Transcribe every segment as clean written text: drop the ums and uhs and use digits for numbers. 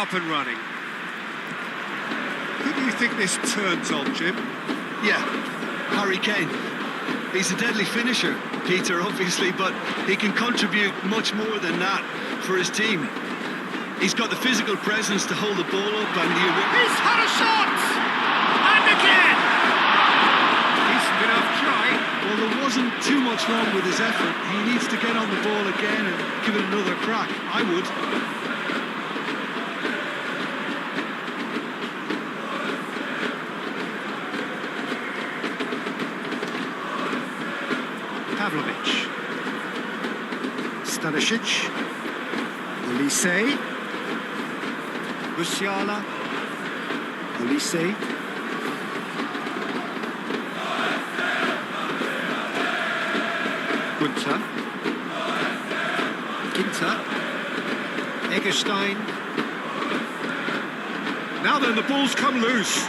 up and running. Who do you think this turns on, Jim? Yeah, Harry Kane. He's a deadly finisher, Peter, obviously, but he can contribute much more than that for his team. He's got the physical presence to hold the ball up and the... He's had a shot! And again! Decent enough try. Well, there wasn't too much wrong with his effort. He needs to get on the ball again and give it another crack. I would. Pavlovic. Stanisic. Olise. Musiala. Olise. Gunter. Ginter. Eggestein. Now then, the ball's come loose.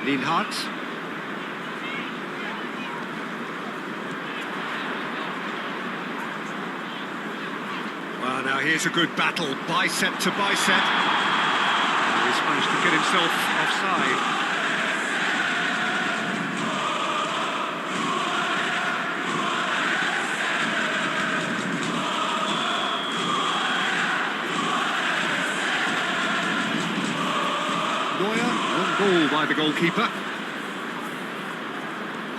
Lienhardt. Well, now here's a good battle, bicep to bicep. He's managed to get himself offside. Ball by the goalkeeper.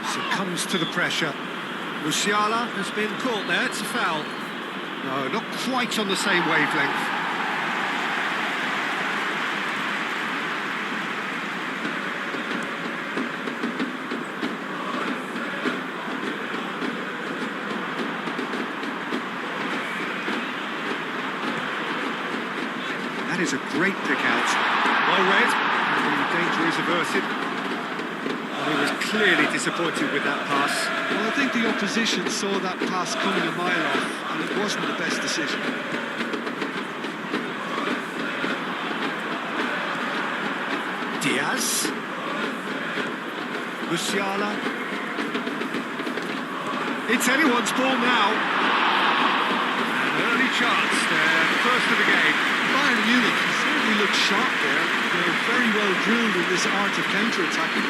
Succumbs to the pressure. Musiala has been caught there, it's a foul. No, not quite on the same wavelength. That is a great pick out. Well read. The danger is averted. And he was clearly disappointed with that pass. Well, I think the opposition saw that pass coming a mile off, and it wasn't the best decision. Diaz. Musiala. It's anyone's ball now. An early chance there, first of the game. Bayern Munich certainly looked sharp there. They're very well drilled in this art of counter-attacking.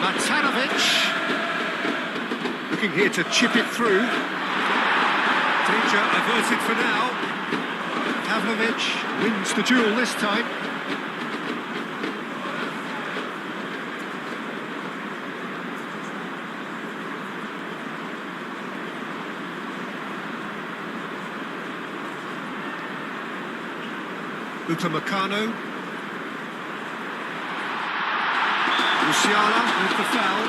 Matanovic. Looking here to chip it through. Danger averted for now. Pavlovic wins the duel this time. Upamecano. Musiala with the foul.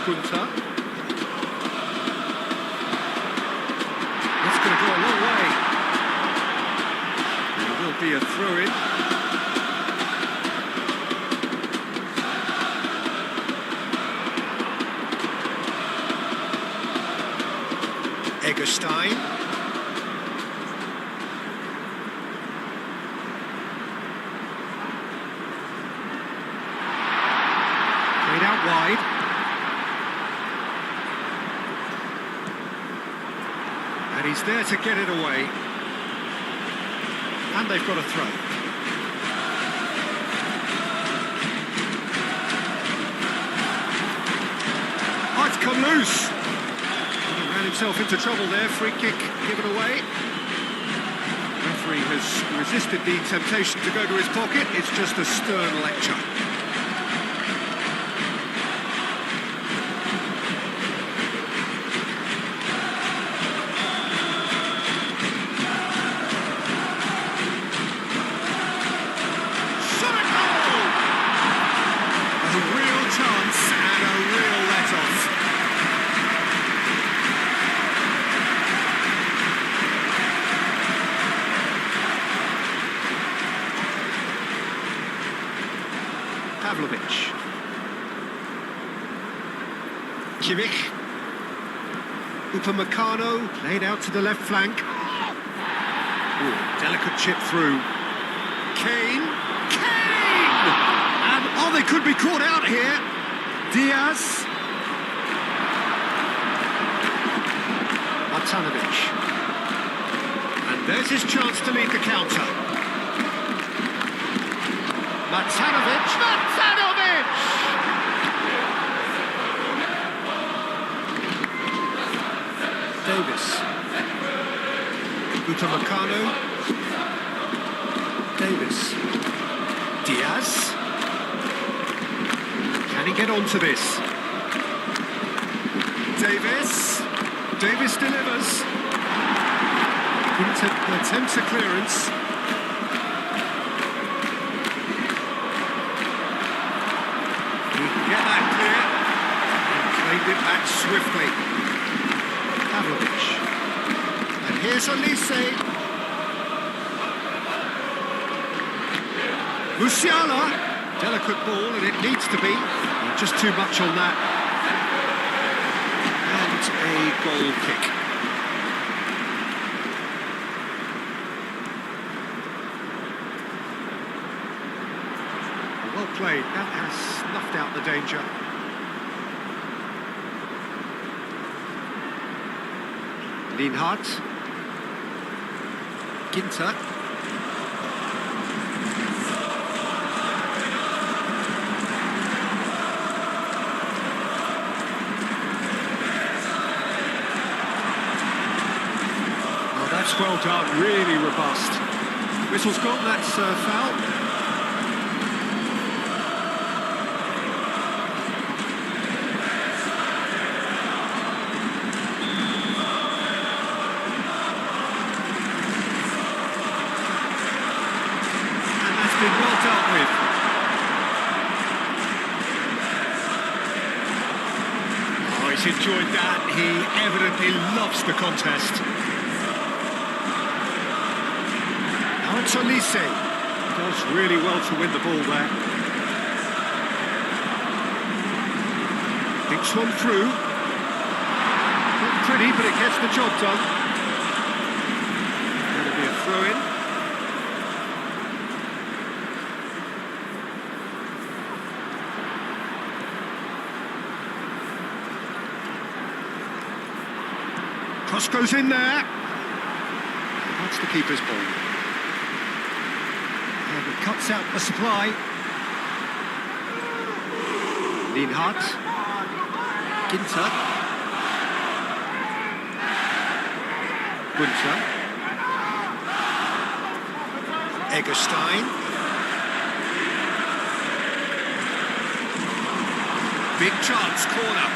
Gunter. That's going to go a long way. Be a throw-in. Eggestein. Played out wide. And he's there to get it away. And they've got a throw. Oh, it's come loose. He ran himself into trouble there. Free kick given away. The referee has resisted the temptation to go to his pocket. It's just a stern lecture. Kimmich. Upamecano played out to the left flank. Ooh, delicate chip through. Kane. Kane! And, oh, they could be caught out here. Diaz. Matanovic. And there's his chance to lead the counter. Matanovic. Matanovic! Davis. Upamecano. Davis. Diaz. Can he get onto this? Davis. Davis delivers. Attempts a clearance. He can get that clear. And claimed it back swiftly. Pavlovic. And here's Olise. Musiala. Delicate ball, and it needs to be. Just too much on that. And a goal kick. Well played. That has snuffed out the danger. Lienhardt. Ginter. Oh, that's well done, really robust. Whistle's gone, that's foul. Been well dealt with. Oh, he's enjoyed that. He evidently loves the contest. Now it's Olise. Does really well to win the ball there. Thinks one through. Not pretty, but it gets the job done. Going to be a throw-in. Cross goes in there. That's the keeper's ball. And it cuts out the supply. Lienhardt. Ginter. Gunter. Eggestein. Big chance, corner.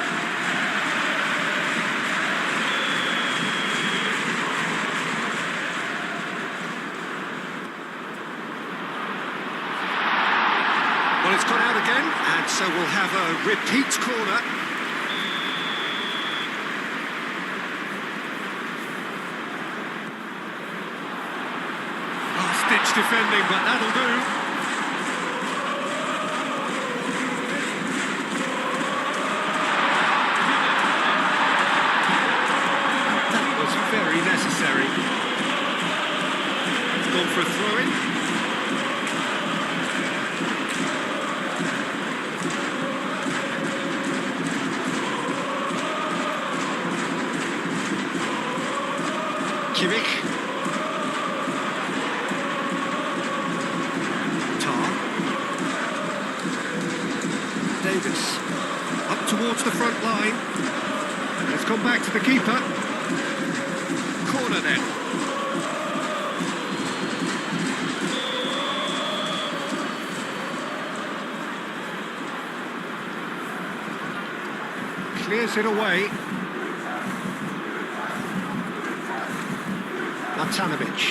Well, it's gone out again, and so we'll have a repeat corner. Last-ditch defending, but that'll do. That was very necessary. Gone for a throw-in. Kimmich. Tar. Davis. Up towards the front line. It's gone back to the keeper. Corner then. Clears it away. Matanovic.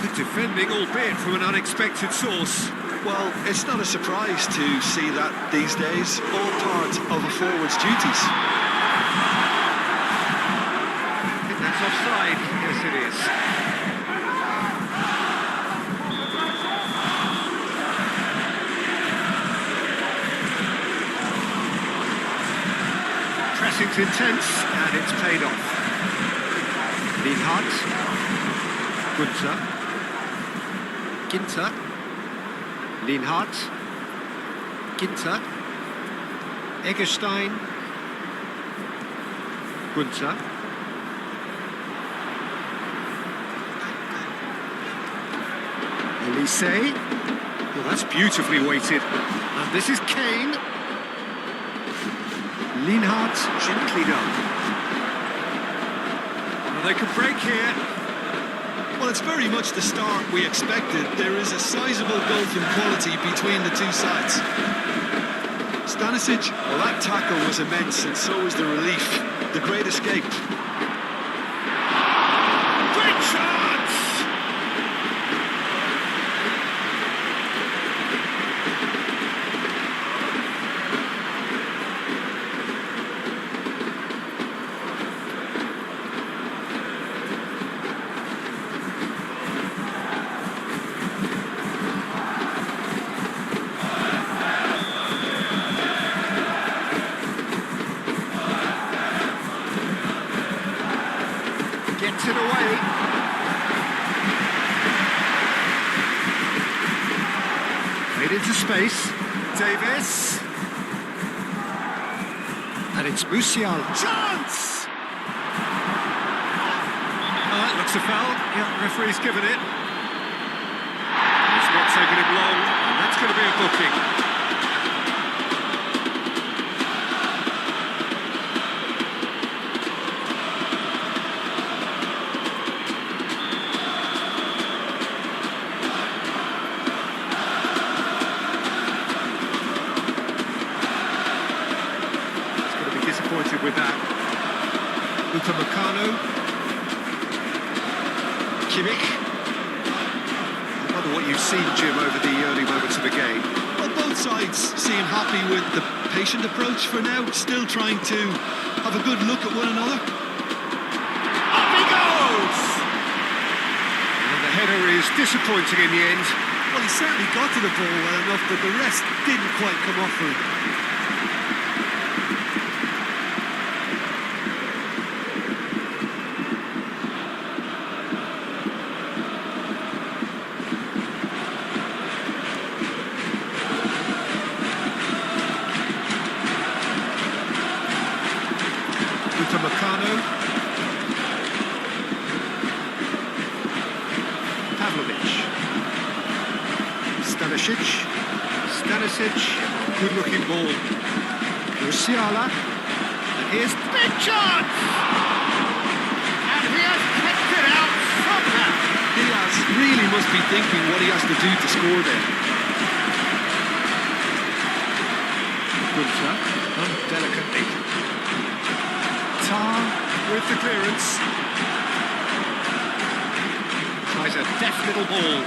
Good defending, albeit from an unexpected source. Well, it's not a surprise to see that these days, all part of a forward's duties. I think that's offside. Yes, it is. pressing's intense, and it's paid off. Lienhardt. Gunther. Ginter. Lienhardt. Ginter. Eggestein. Gunther. Elise. Well, that's beautifully weighted. And this is Kane. Lienhardt, gently done. Well, they could break here. Well, it's very much the start we expected. There is a sizable gulf in quality between the two sides. Stanisic, well, that tackle was immense, and so was the relief. The great escape. Great chance! Gets it away. Made into space. Davis. And it's Musiala. Chance! Oh, that looks a foul. Yeah, referee's given it. It's not taking him long, and that's going to be a booking. With that, Upamecano, Kimmich. I wonder what you've seen, Jim, over the early moments of the game. Well, both sides seem happy with the patient approach for now, still trying to have a good look at one another. Up he goes! And the header is disappointing in the end. Well, he certainly got to the ball well enough, but the rest didn't quite come off for him. Upamecano. Pavlovic. Stanisic. Good-looking ball. Musiala. And here's the big chance! And he has kept it out somehow. Diaz really must be thinking what he has to do to score there. Gunther. Delicately. Tar with the clearance. Tries a deft little ball.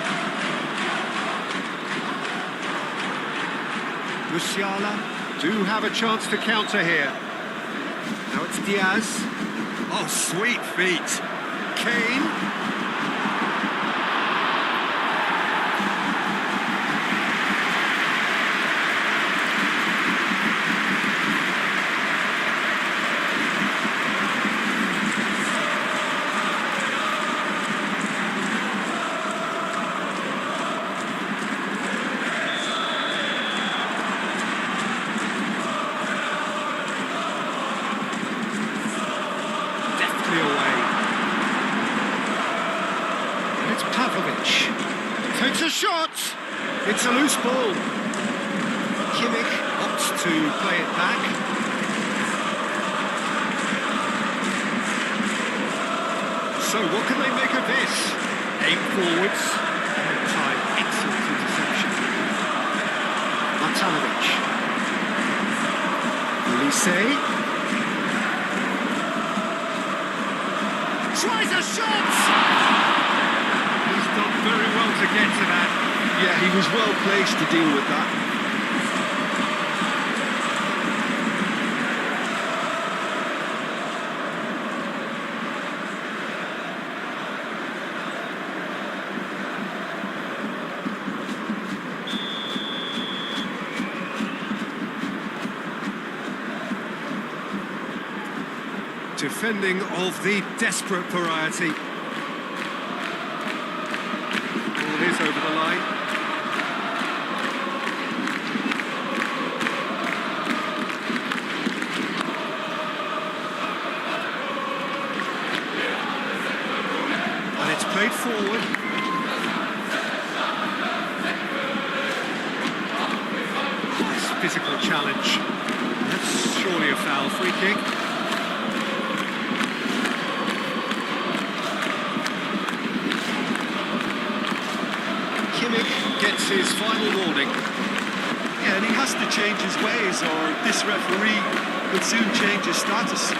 Musiala do have a chance to counter here. Now it's Diaz. Oh, sweet feet. Kane. Takes a shot. It's a loose ball. Kimmich opts to play it back. So what can they make of this? Aim forwards. Time, excellent interception. Matanovic. Elise. Tries a shot! Done very well to get to that. Yeah, he was well placed to deal with that. Defending of the desperate variety. Ball is over the line. And it's played forward. Nice physical challenge. That's surely a foul. Free kick. Gets his final warning. Yeah, and he has to change his ways or this referee would soon change his status.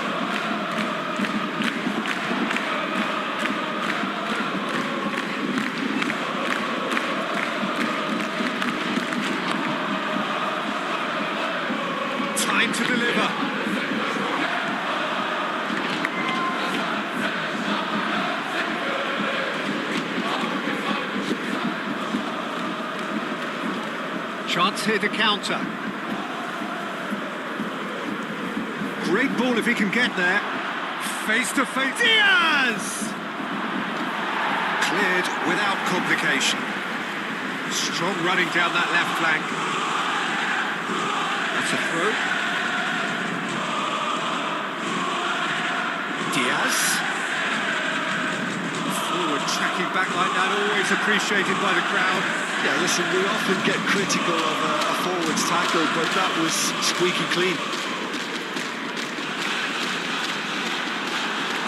Time to deliver. Chance here to counter. Great ball if he can get there. Face to face. Diaz! Cleared without complication. Strong running down that left flank. That's a throw. Diaz. Forward tracking back like that, always appreciated by the crowd. Yeah, listen, we often get critical of a forward's tackle, but that was squeaky clean.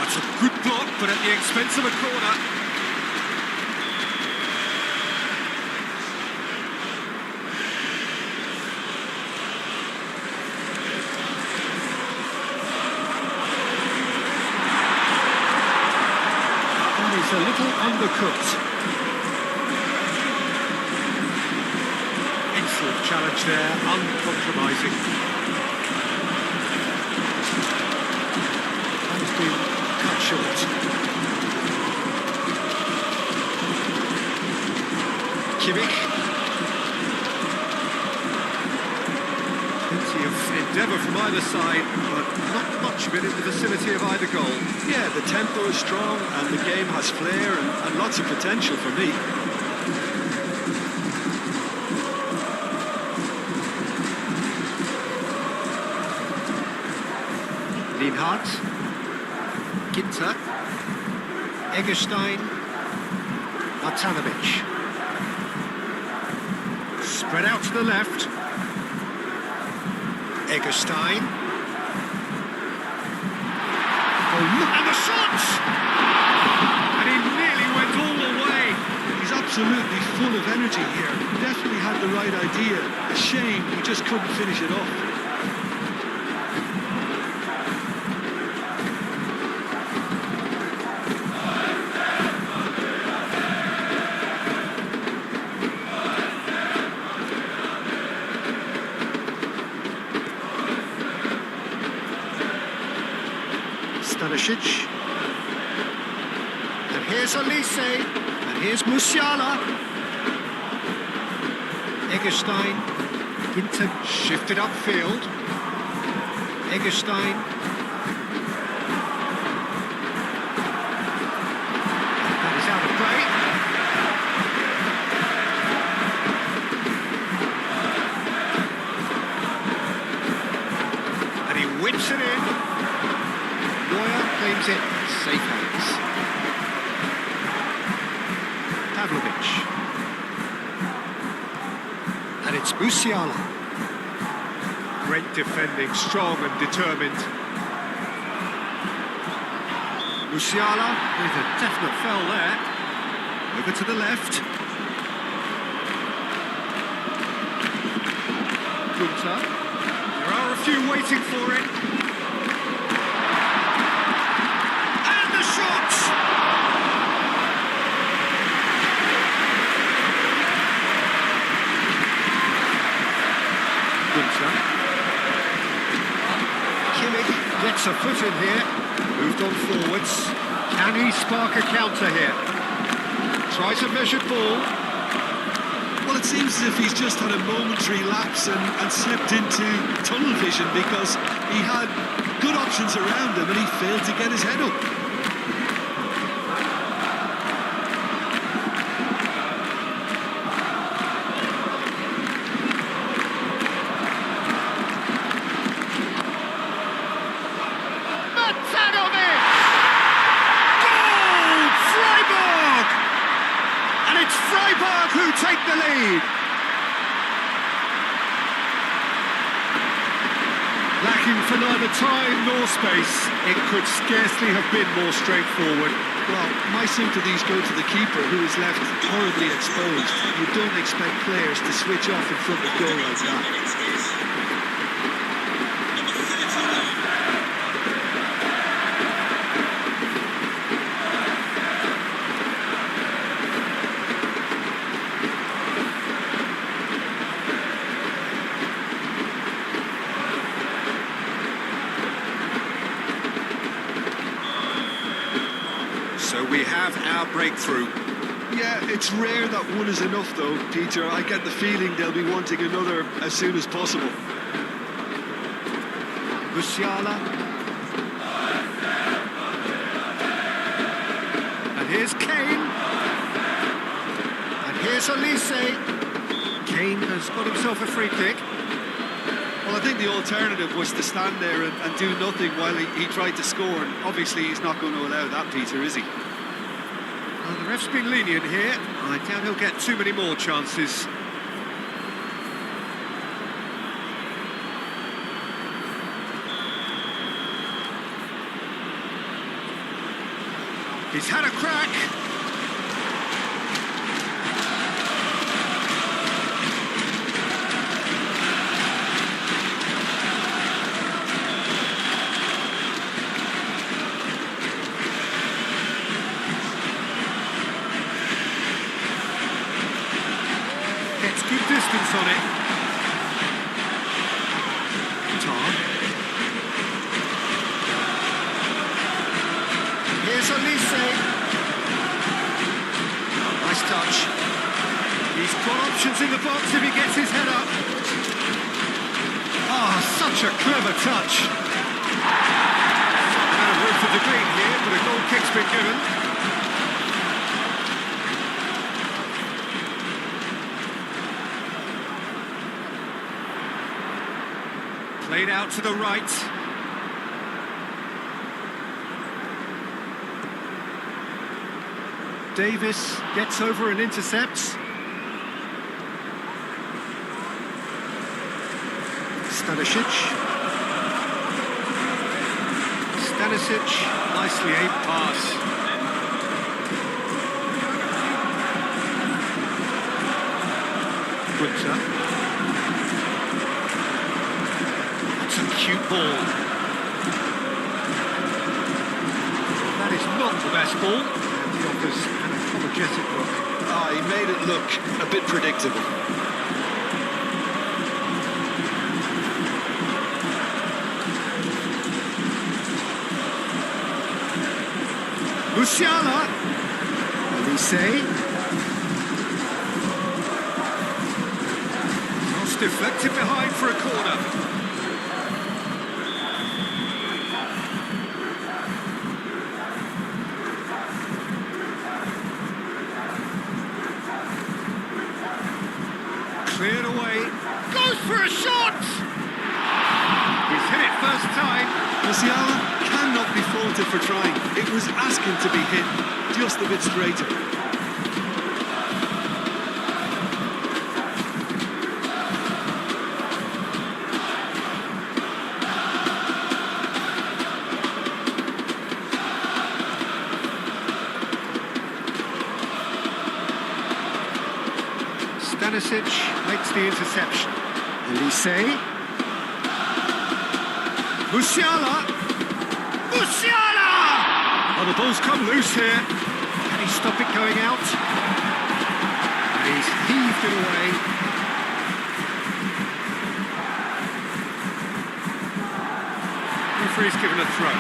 That's a good block, but at the expense of a corner. And he's a little undercooked. Excellent challenge there, uncompromising. And it's been cut short. Kimmich. Plenty of endeavour from either side, but not much of it in the vicinity of either goal. Yeah, the tempo is strong and the game has flair and lots of potential for me. Lienhardt, Ginter, Eggestein, Martanovic. Spread out to the left. Eggestein. Oh, look at the shot! And he nearly went all the way. He's absolutely full of energy here. Definitely had the right idea. A shame he just couldn't finish it off. Stanisic. And here's Elise. And here's Musiala. Eggestein. Ginter shifted upfield. Eggestein. That is out of play. And he whips it in. Claims it, safe hands. Pavlovic. And it's Musiala. Great defending, strong and determined. Musiala with a definite foul there. Over to the left. Gunter. There are a few waiting for it. Kimmich gets a foot in here, moved on forwards. Can he spark a counter here? Tries a measured ball. Well, it seems as if he's just had a momentary lapse and slipped into tunnel vision because he had good options around him and he failed to get his head up. Freiburg! And it's Freiburg who take the lead. Lacking for neither time nor space, it could scarcely have been more straightforward. Well, my sympathies go to the keeper, who is left horribly exposed. You don't expect players to switch off in front of goal like that. So we have our breakthrough. Yeah, it's rare that one is enough though, Peter. I get the feeling they'll be wanting another as soon as possible. Musiala. And here's Kane. And here's Elise. Kane has got himself a free kick. Well, I think the alternative was to stand there and do nothing while he tried to score. And obviously he's not going to allow that, Peter, is he? Well, the ref's been lenient here. I doubt he'll get too many more chances. He's had a crack. Gets good distance on it. Tom. Here's Elise. Nice touch. He's got options in the box if he gets his head up. Ah, such a clever touch. Out of room for the green here, but a goal kick's been given. Played out to the right. Davis gets over and intercepts. Stanisic. Nicely aimed pass. Winter. Cute ball. That is not the best ball. And he offers an apologetic look. Ah, he made it look a bit predictable. Musiala. Elise. Cross deflected behind for a corner. Cleared away, goes for a shot! He's hit it first time. Musiala cannot be faulted for trying. It was asking to be hit just a bit straighter. Stanisic makes the interception. Elise. Musiala! Oh, the ball's come loose here. Can he stop it going out? And he's heaved it away. Referee's given a throw.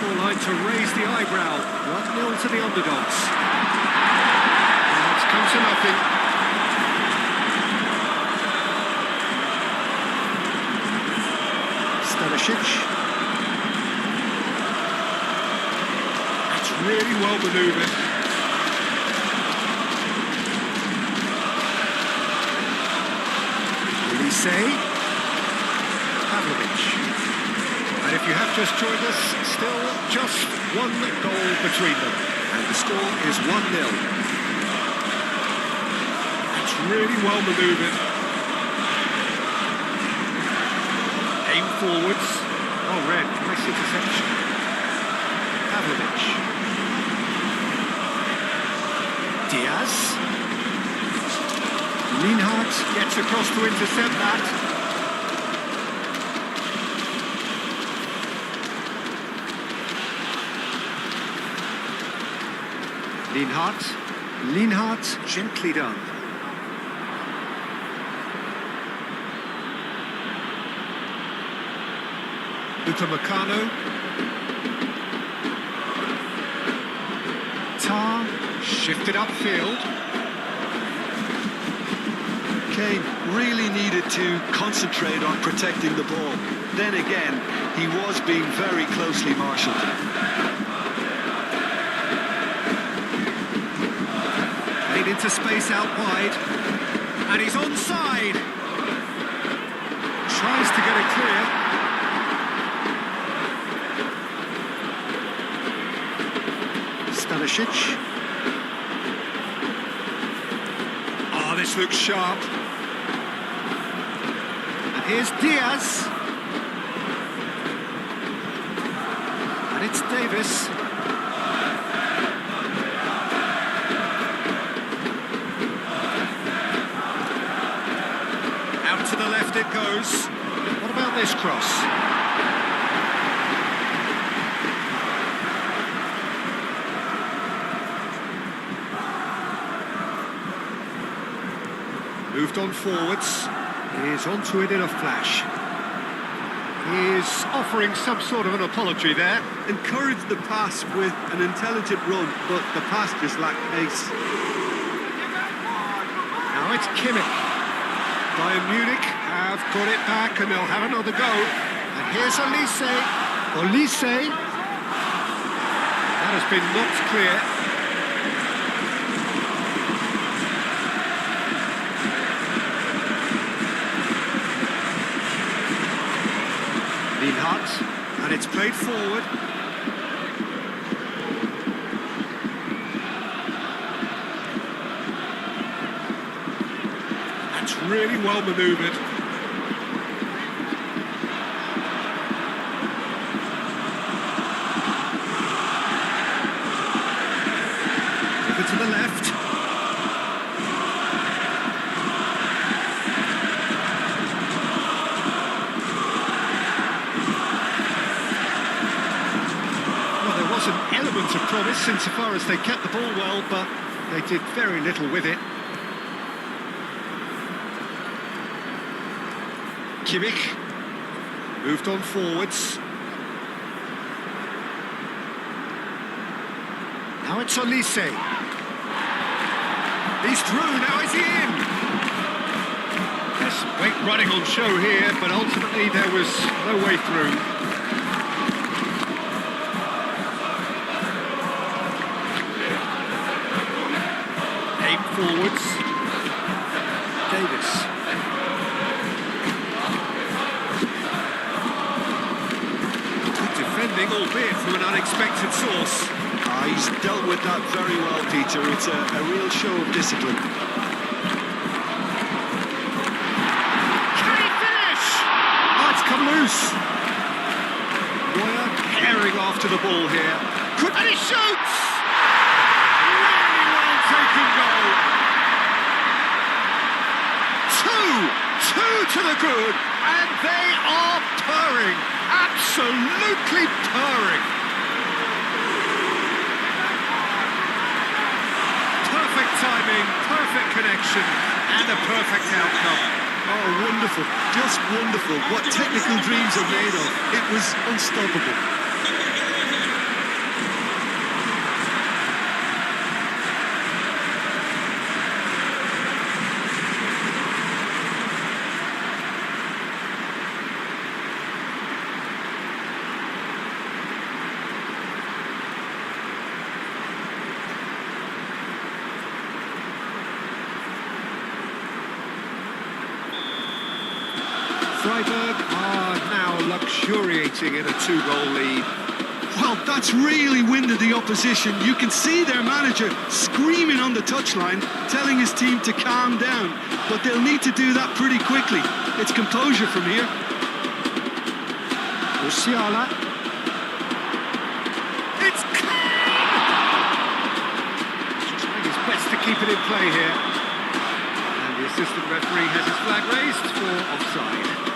Scoreline to raise the eyebrow. 1-0 to the underdogs. And it's come to nothing. Stanisic. That's really well manoeuvred. And if you have just joined us, still just one goal between them. And the score is 1-0. That's really well manoeuvred. Aim forwards. Oh, red. Nice interception. Pavlovic. Diaz. Lienhardt gets across to intercept that. Lienhardt, gently done. Upamecano. Tar, shifted upfield. Kane really needed to concentrate on protecting the ball. Then again, he was being very closely marshalled. Played into space out wide. And he's onside. Tries to get it clear. Stanisic. Oh, this looks sharp. And here's Diaz. And it's Davis. Out to the left it goes. What about this cross? Moved on forwards, is onto it in a flash. He is offering some sort of an apology there. Encouraged the pass with an intelligent run, but the pass just lacked pace. Now it's Kimmich. Bayern Munich have got it back and they'll have another go. And here's Olise. That has been knocked clear. Lienhardt, and it's played forward. That's really well manoeuvred. Over to the left. An element of promise insofar as they kept the ball well, but they did very little with it. Kimmich moved on forwards. Now it's Olise. He's through, now is he in? There's some great running on show here, but ultimately there was no way through. Forwards, Davis. Good defending, albeit from an unexpected source. He's dealt with that very well, Peter. It's a real show of discipline. Can he finish? Oh, it's come loose. Moyer herring after the ball here. And he shoots! Really well taken goal. Two to the good, and they are purring, absolutely purring. Perfect timing, perfect connection, and a perfect outcome. Oh, wonderful, just wonderful. What technical dreams are made of. It was unstoppable. Freiburg are now luxuriating in a 2-goal lead. Well, that's really winded the opposition. You can see their manager screaming on the touchline, telling his team to calm down. But they'll need to do that pretty quickly. It's composure from here. Musiala. It's Kane! He's trying his best to keep it in play here. And the assistant referee has his flag raised for offside.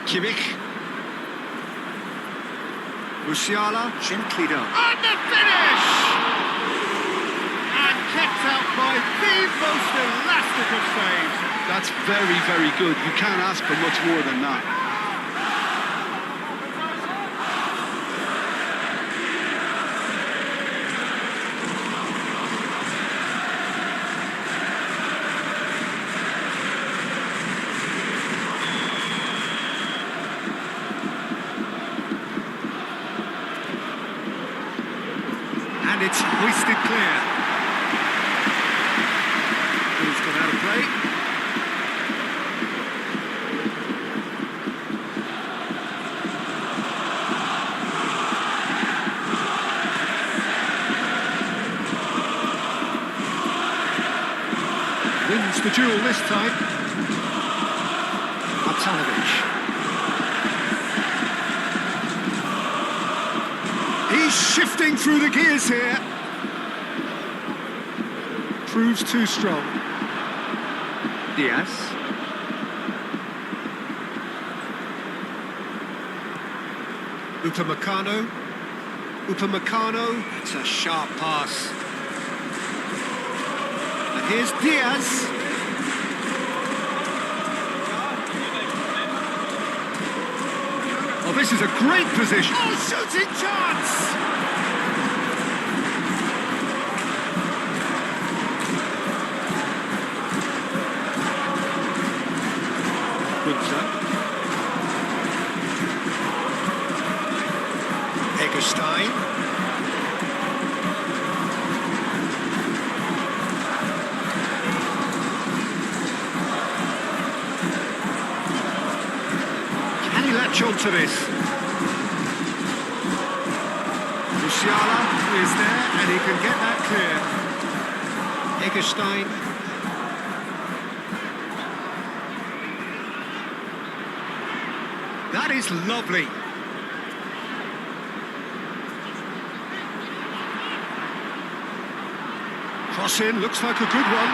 Kimmich. Musiala, gently done. And the finish! And kept out by the most elastic of saves. That's very, very good. You can't ask for much more than that. And it's hoisted clear. Ball's gone out of play. Wins the duel this time. Matanovic. He's shifting through the gears here. Proves too strong. Diaz. Upamecano. Upamecano. It's a sharp pass. And here's Diaz. Oh, this is a great position. Oh, shooting chance! Eggestein. Can he latch on to this? Musiala is there and he can get that clear. Eggestein. That is lovely. Cross in, looks like a good one.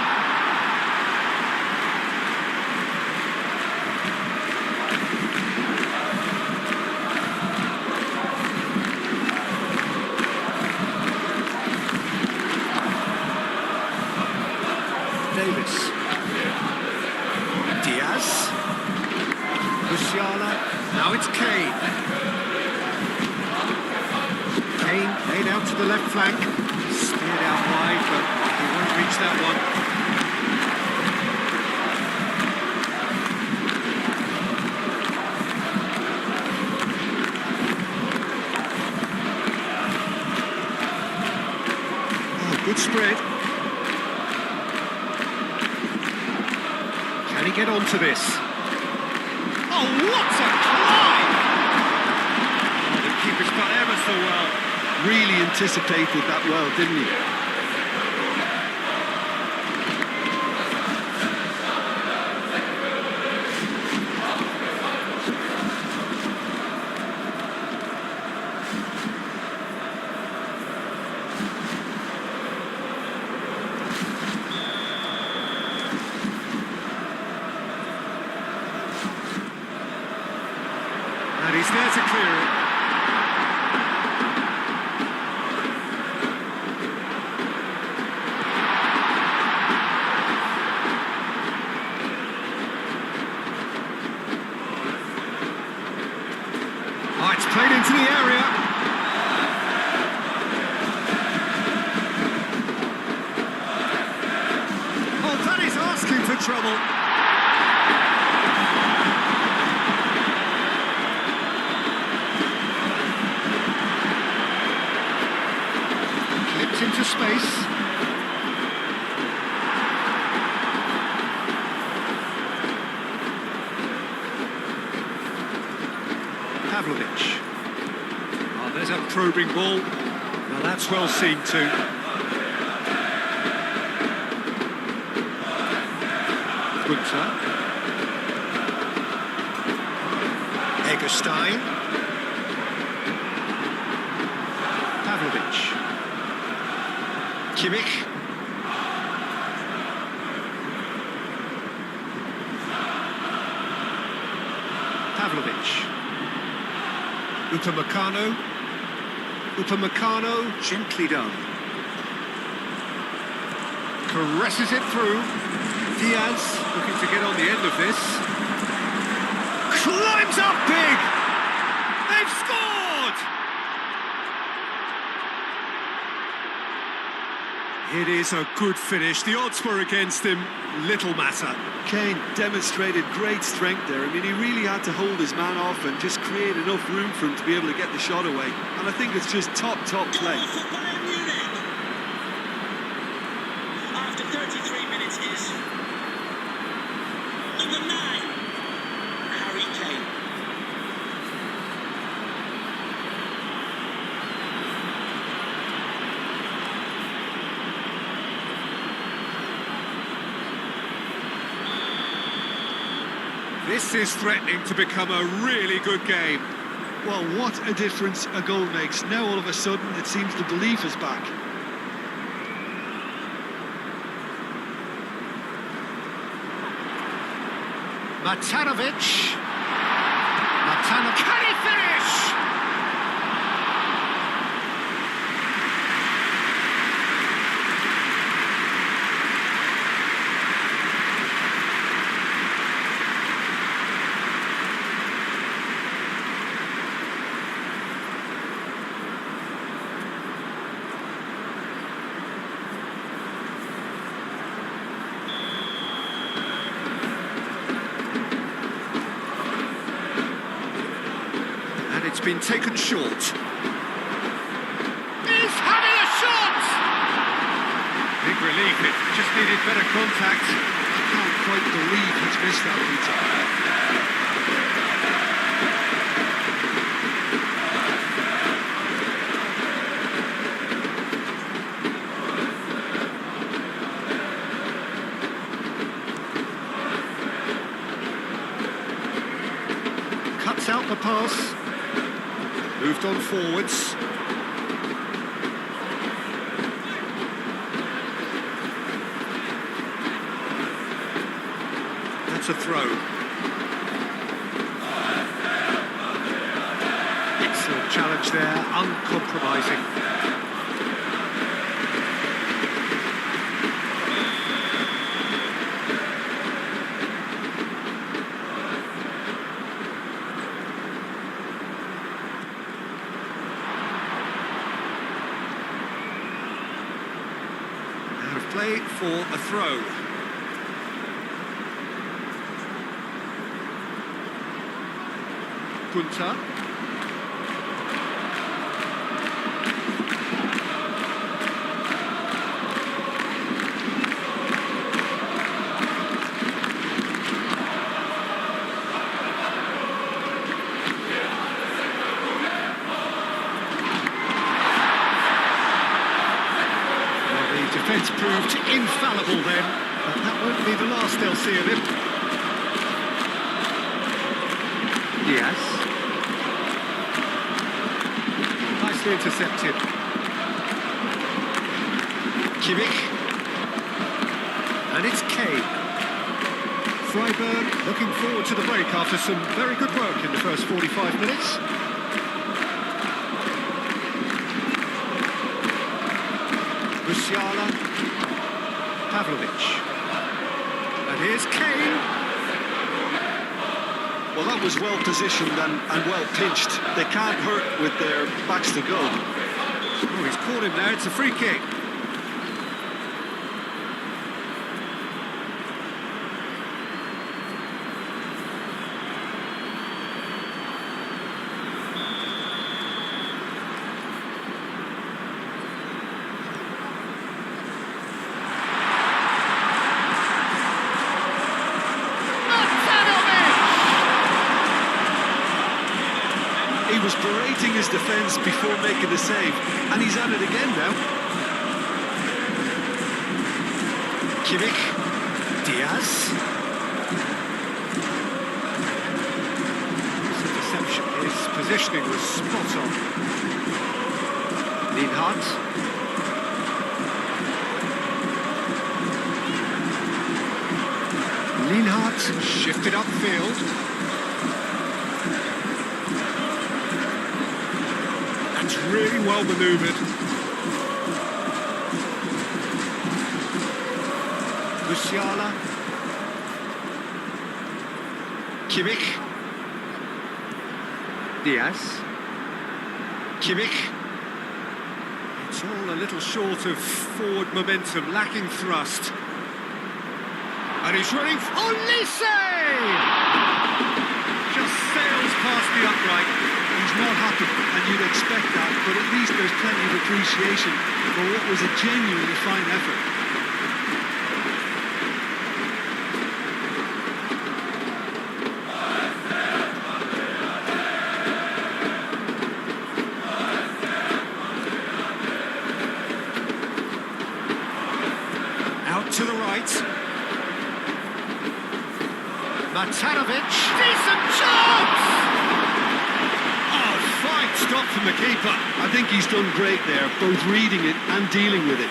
Davis. Diaz. Musiala. Now it's Kane. Kane laid out to the left flank. Steered out wide, but he won't reach that one. Oh, good spread. Can he get onto this? Oh, what a climb! Oh, the keeper's done ever so well. Really anticipated that well, didn't he? And he's there to clear it. Oh, it's played into the area. Oh, that is asking for Pavlovic. Oh, there's a probing ball. Now that's well seen too. Gunter. Eggestein. Pavlovic. Kimmich. Pavlovic. Upamecano. Upamecano, gently done. Caresses it through. Diaz looking to get on the end of this. Climbs up big! They've scored! It is a good finish. The odds were against him. Little matter. Kane demonstrated great strength there. I mean, he really had to hold his man off and just create enough room for him to be able to get the shot away. And I think it's just top play. For Bayern Munich. After 33 minutes is number 9, Harry Kane. This is threatening to become a really good game. Well, what a difference a goal makes. Now all of a sudden it seems the belief is back. Matanovic. Can he finish? It's been taken short. He's having a shot! Big relief, it just needed better contact. I can't quite believe he's missed that, Peter. Cuts out the pass. Moved on forwards. That's a throw. Excellent challenge there, uncompromising. Play for a throw. Gunter. Defence proved infallible then, but that won't be the last they'll see of him. Diaz. Nicely intercepted. Kimmich. And it's Kane. Freiburg looking forward to the break after some very good work in the first 45 minutes. Musiala, Pavlovic, and here's Kane. Well, that was well positioned and well pinched. They can't hurt with their backs to goal. Oh, he's caught him there, it's a free kick. He was berating his defence before making the save, and he's at it again now. Kimmich. Diaz. His interception, his positioning was spot on. Lienhardt. Lienhardt shifted upfield. That's really well manoeuvred. Musiala. Kimmich. Diaz. Kimmich. It's all a little short of forward momentum, lacking thrust. And he's running... Olise! Just sails past the upright. He's not happy, and you'd expect that, but at least there's plenty of appreciation for what was a genuinely fine effort. Out to the right. Matanovic. Decent chance! Oh, fine stop from the keeper. I think he's done great there, both reading it and dealing with it.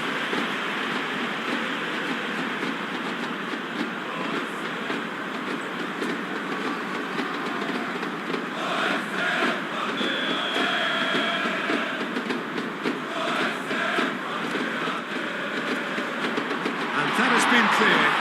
And that has been cleared.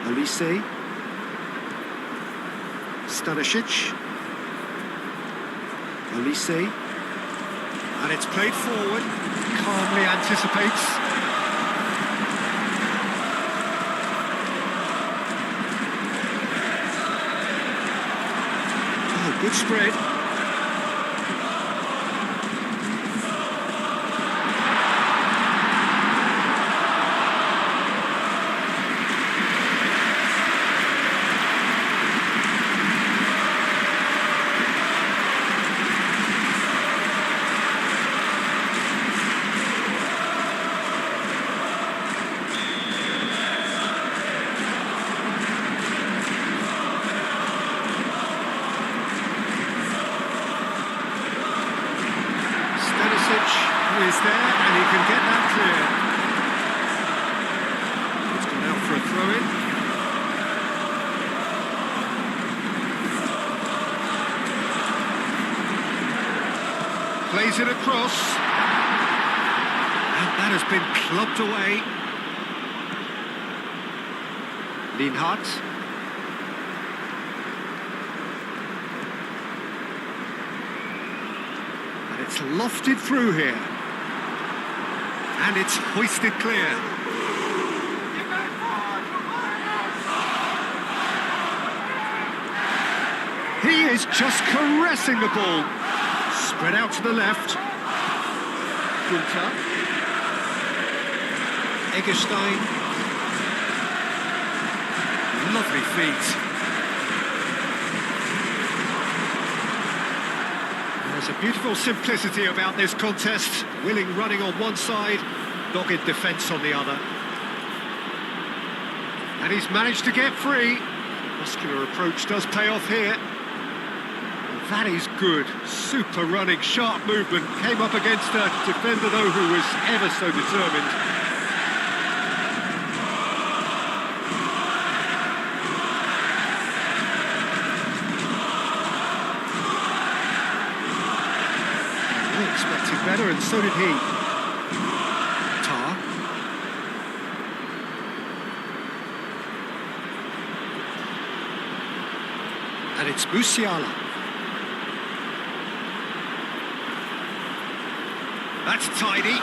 Olise. Stanisic. Olise. And it's played forward. Calmly anticipates. Oh, good spread. Is there, and he can get that clear. It's gone out for a throw-in. Plays it across. And that has been clubbed away. Lienhardt. And it's lofted through here. And it's hoisted clear. He is just caressing the ball. Spread out to the left. Gunter. Eggestein. Lovely feet. There's a beautiful simplicity about this contest. Willing running on one side, dogged defence on the other. And he's managed to get free. Muscular approach does pay off here. And that is good. Super running, sharp movement. Came up against a defender, though, who was ever so determined. Expected better, and so did he. Tar. And it's Musiala. That's tidy.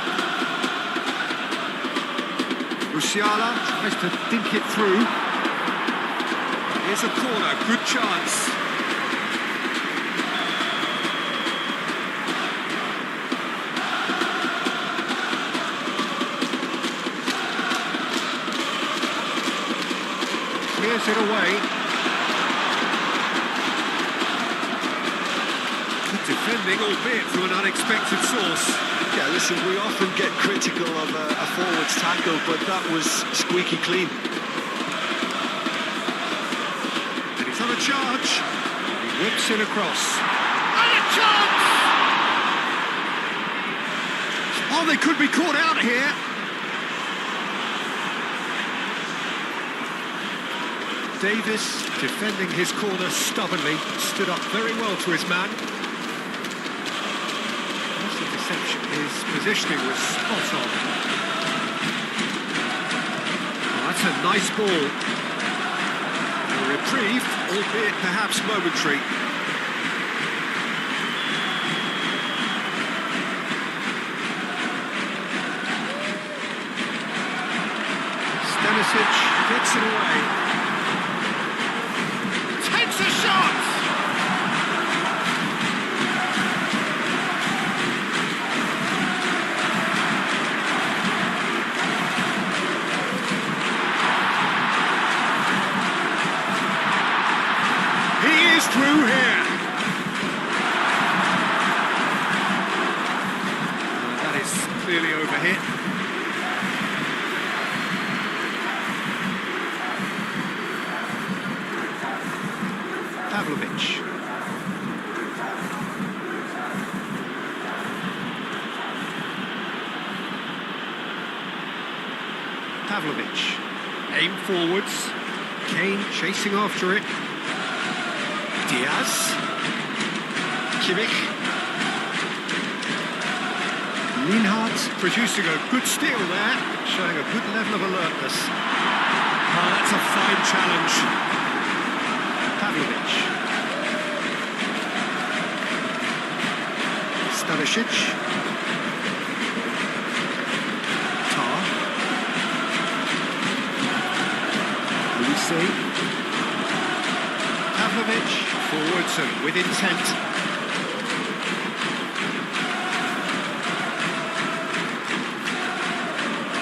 Musiala tries to dink it through. Here's a corner, good chance. Puts it away. Good defending, albeit from an unexpected source. Yeah, listen, we often get critical of a forward's tackle, but that was squeaky clean. And he's on a charge. He whips it across. And a chance! Oh, they could be caught out here. Davis, defending his corner stubbornly, stood up very well to his man. That's the deception. His positioning was spot on. Oh, that's a nice ball. A reprieve, albeit perhaps momentary. Stanisic gets it away. Takes a shot! He is through here. That is clearly overhit. Pavlovic. Pavlovic. Aim forwards. Kane chasing after it. Diaz. Kimmich. Lienhardt producing a good steal there, showing a good level of alertness. Oh, that's a fine challenge. Pavlovic. Stanisic. Tar. Lucy. Pavlovic, forwards and with intent.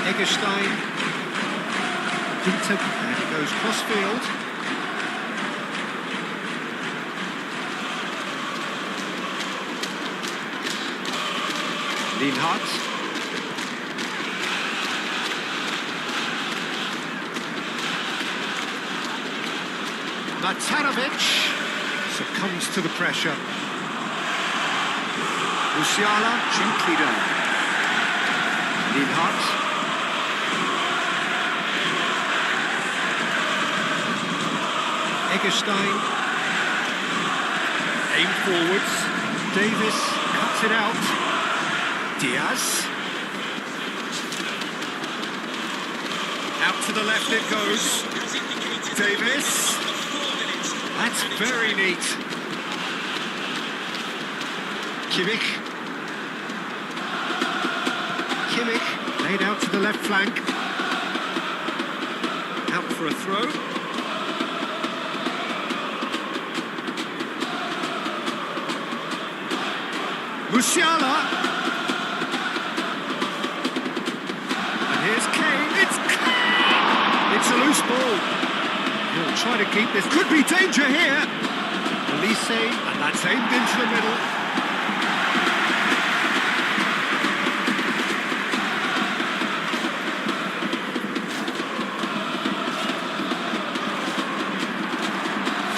Eggestein. Dinton, and he goes cross-field. Lienhardt. Matanovic succumbs to the pressure. Musiala gently down. Lienhardt. Eggestein. Aim forwards. Davis cuts it out. Diaz. Out to the left it goes. Davis. That's very neat. Kimmich. Kimmich laid out to the left flank. Out for a throw. Musiala. And here's Kane. It's Kane! It's a loose ball. He'll try to keep this. Could be danger here. Elise, and that's aimed into the middle.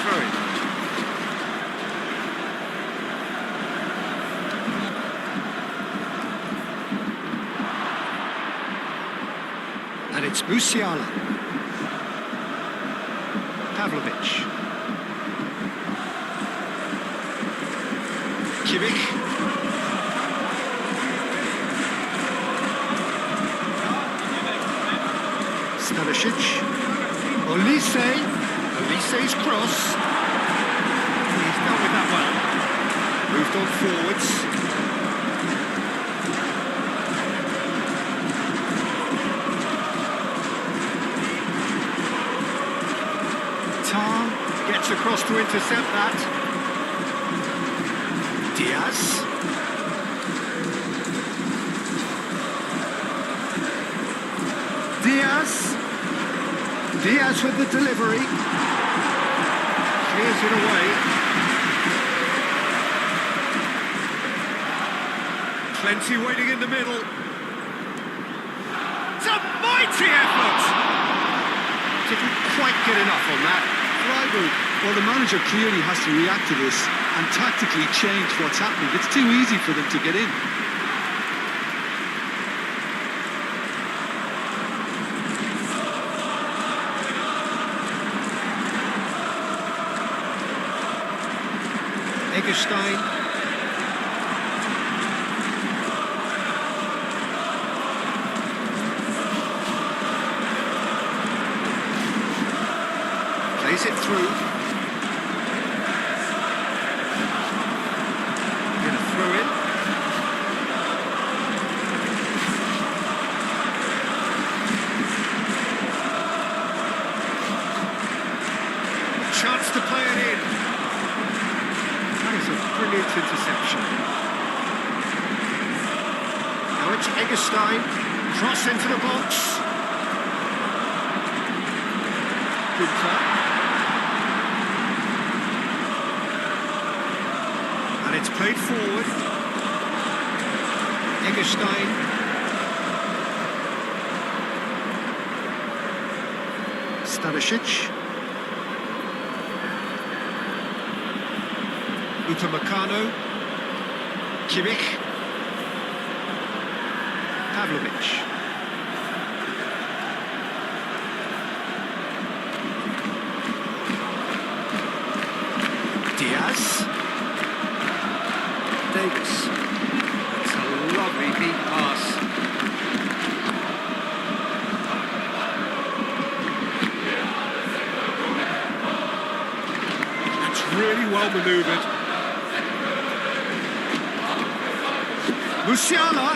Throw it. And it's Musiala. Pavlovic. Kimmich. Stanisic. Olise. Olise's cross. He's dealt with that well. Moved on forwards. Gets across to intercept that. Diaz. Diaz with the delivery. Clears it away. Plenty waiting in the middle. It's a mighty effort! Didn't quite get enough on that. Freiburg, well, the manager clearly has to react to this and tactically change what's happening. It's too easy for them to get in. Eggestein. Plays it through. Gonna throw in. Chance to play it in. That is a brilliant interception. Now it's Eggestein. Cross into the box. Günther. And it's played forward. Eggestein. Stanisic. Upamecano. Kimmich. Pavlovic. Diaz. Davis. That's a lovely deep pass. That's really well manoeuvred. Musiala.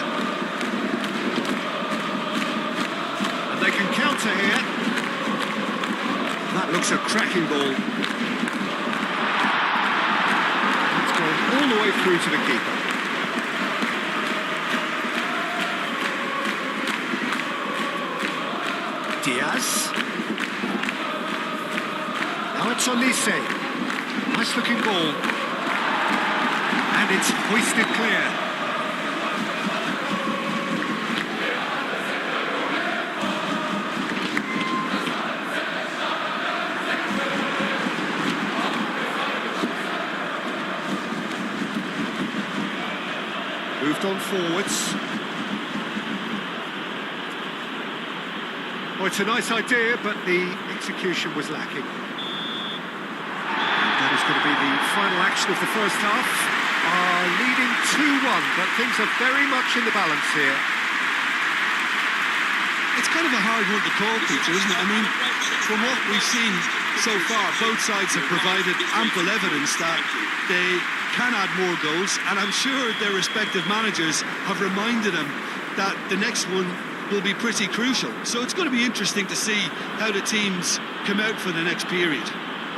And they can counter here. That looks a cracking ball. It's gone all the way through to the keeper. Diaz. Now it's Olise. Nice looking ball. And it's hoisted clear. Moved on forwards. Well, it's a nice idea, but the execution was lacking. And that is going to be the final action of the first half. Leading 2-1, but things are very much in the balance here. It's kind of a hard one to call, Peter, isn't it? I mean, from what we've seen so far, both sides have provided ample evidence that they can add more goals, and I'm sure their respective managers have reminded them that the next one will be pretty crucial. So it's going to be interesting to see how the teams come out for the next period.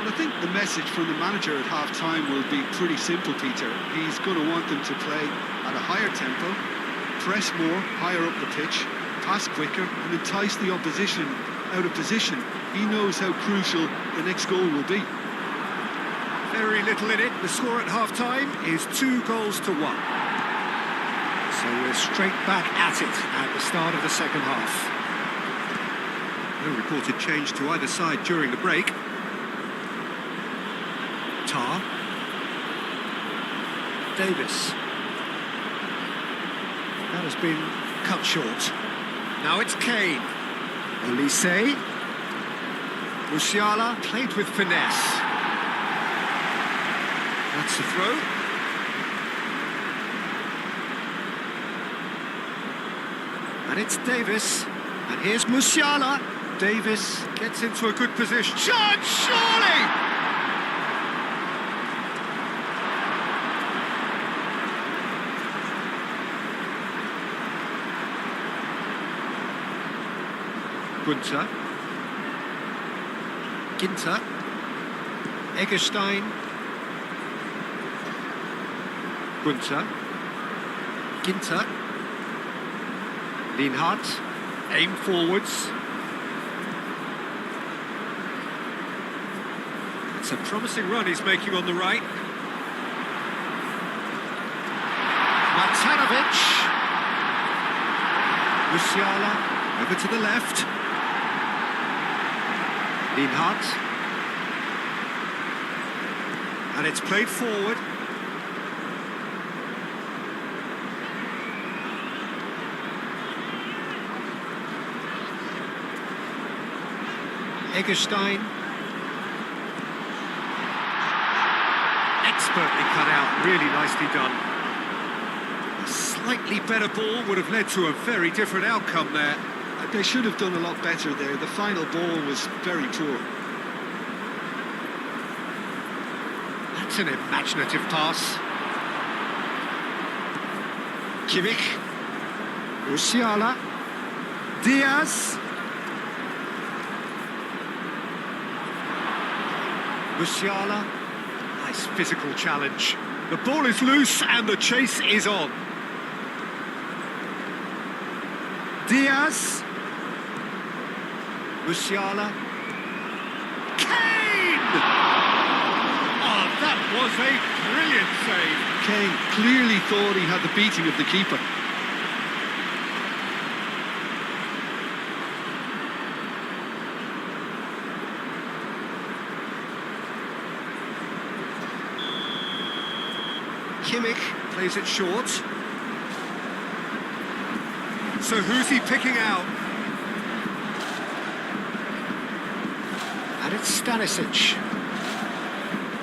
Well, I think the message from the manager at half-time will be pretty simple, Peter. He's going to want them to play at a higher tempo, press more, higher up the pitch, pass quicker, and entice the opposition out of position. He knows how crucial the next goal will be. Very little in it. The score at half-time is 2-1. So we're straight back at it at the start of the second half. No reported change to either side during the break. Tar. Davis. That has been cut short. Now it's Kane. Olise. Musiala played with finesse. That's the throw. And it's Davis. And here's Musiala. Davis gets into a good position. Shot, surely! Günther. Ginter. Eggestein. Günther. Ginter. Lienhardt. Aim forwards. It's It's a promising run he's making on the right. Matanovic. Musiala over to the left. Lienhardt. And it's played forward. Eggestein. Expertly cut out, really nicely done. A slightly better ball would have led to a very different outcome there. They should have done a lot better there. The final ball was very poor. That's an imaginative pass. Kimmich. Musiala. Diaz. Musiala. Nice physical challenge. The ball is loose and the chase is on. Diaz. Musiala. Kane! Oh, that was a brilliant save. Kane clearly thought he had the beating of the keeper. Kimmich plays it short. So who's he picking out? And it's Stanisic.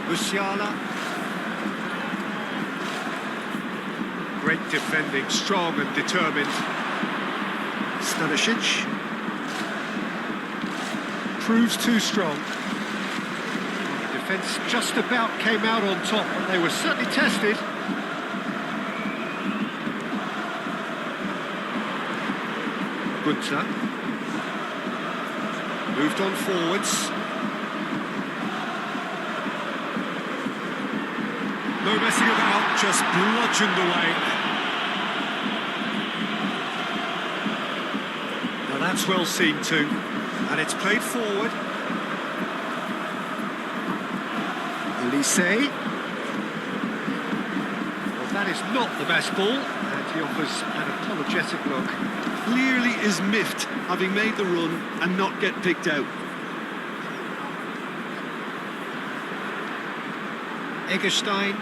Musiala. Great defending, strong and determined. Stanisic. Proves too strong. The defence just about came out on top, but they were certainly tested. Gunter. Moved on forwards. No messing about, just bludgeoned away. Now that's well seen too. And it's played forward. Elise. Well, that is not the best ball. And he offers an apologetic look. Clearly is miffed, having made the run and not get picked out. Eggestein.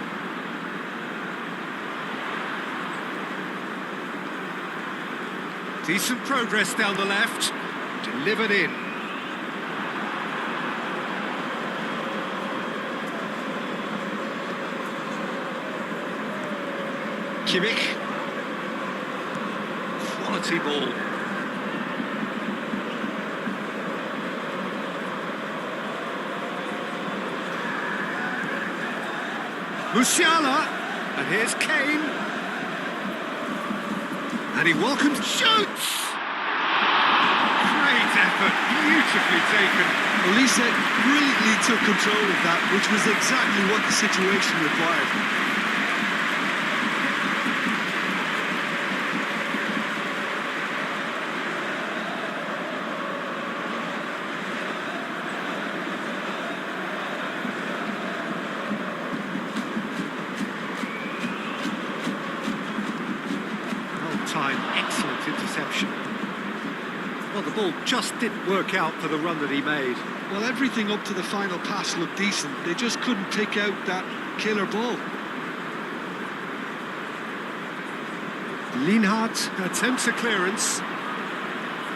Decent progress down the left. Delivered in. Kimmich. Quality ball. Musiala. And here's Kane. And he welcomes... Shoots! Great effort, beautifully taken. Elise brilliantly took control of that, which was exactly what the situation required. Time, excellent interception. Well, the ball just didn't work out for the run that he made. Well, everything up to the final pass looked decent. They just couldn't pick out that killer ball. Lienhardt attempts a clearance.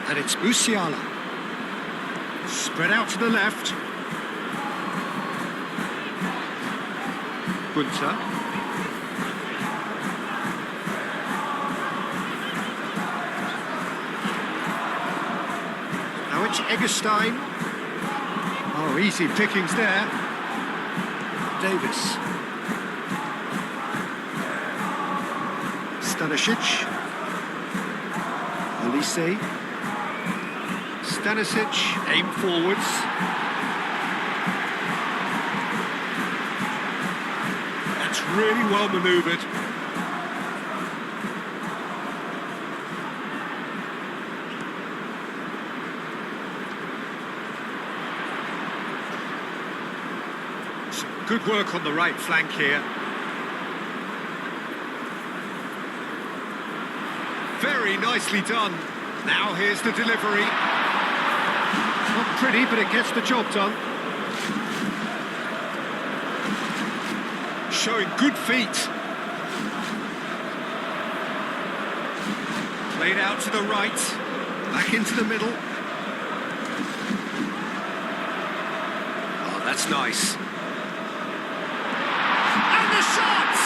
And it's Musiala. Spread out to the left. Gunter. Now it's Eggestein. Oh, easy pickings there. Davis. Stanisic. Elise. Stanisic, aim forwards. That's really well manoeuvred. Good work on the right flank here. Very nicely done. Now here's the delivery. Not pretty, but it gets the job done. Showing good feet. Played out to the right. Back into the middle. Oh, that's nice. And the shot!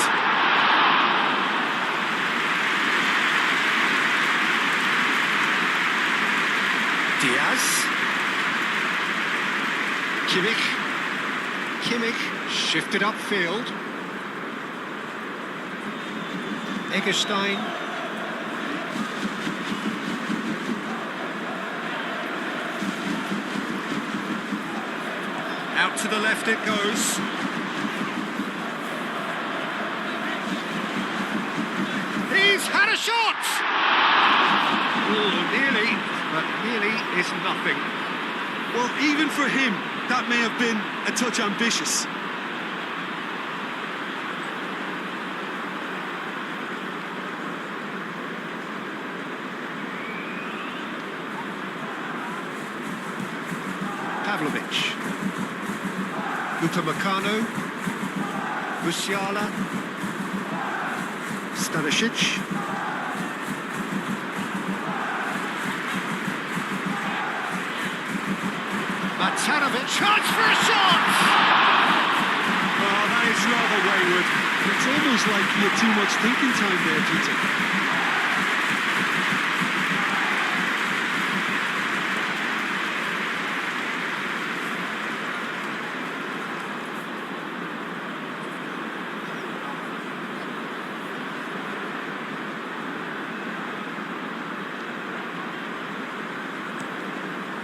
Diaz. Kimmich shifted upfield. Eggestein. Out to the left it goes. He's had a shot! Oh, nearly, but nearly is nothing. Well, even for him, that may have been a touch ambitious. Pavlovic. Upamecano. Musiala. Stanisic. Matanovic. Chance for a shot! Oh, that is rather wayward. It's almost like he had too much thinking time there, Peter.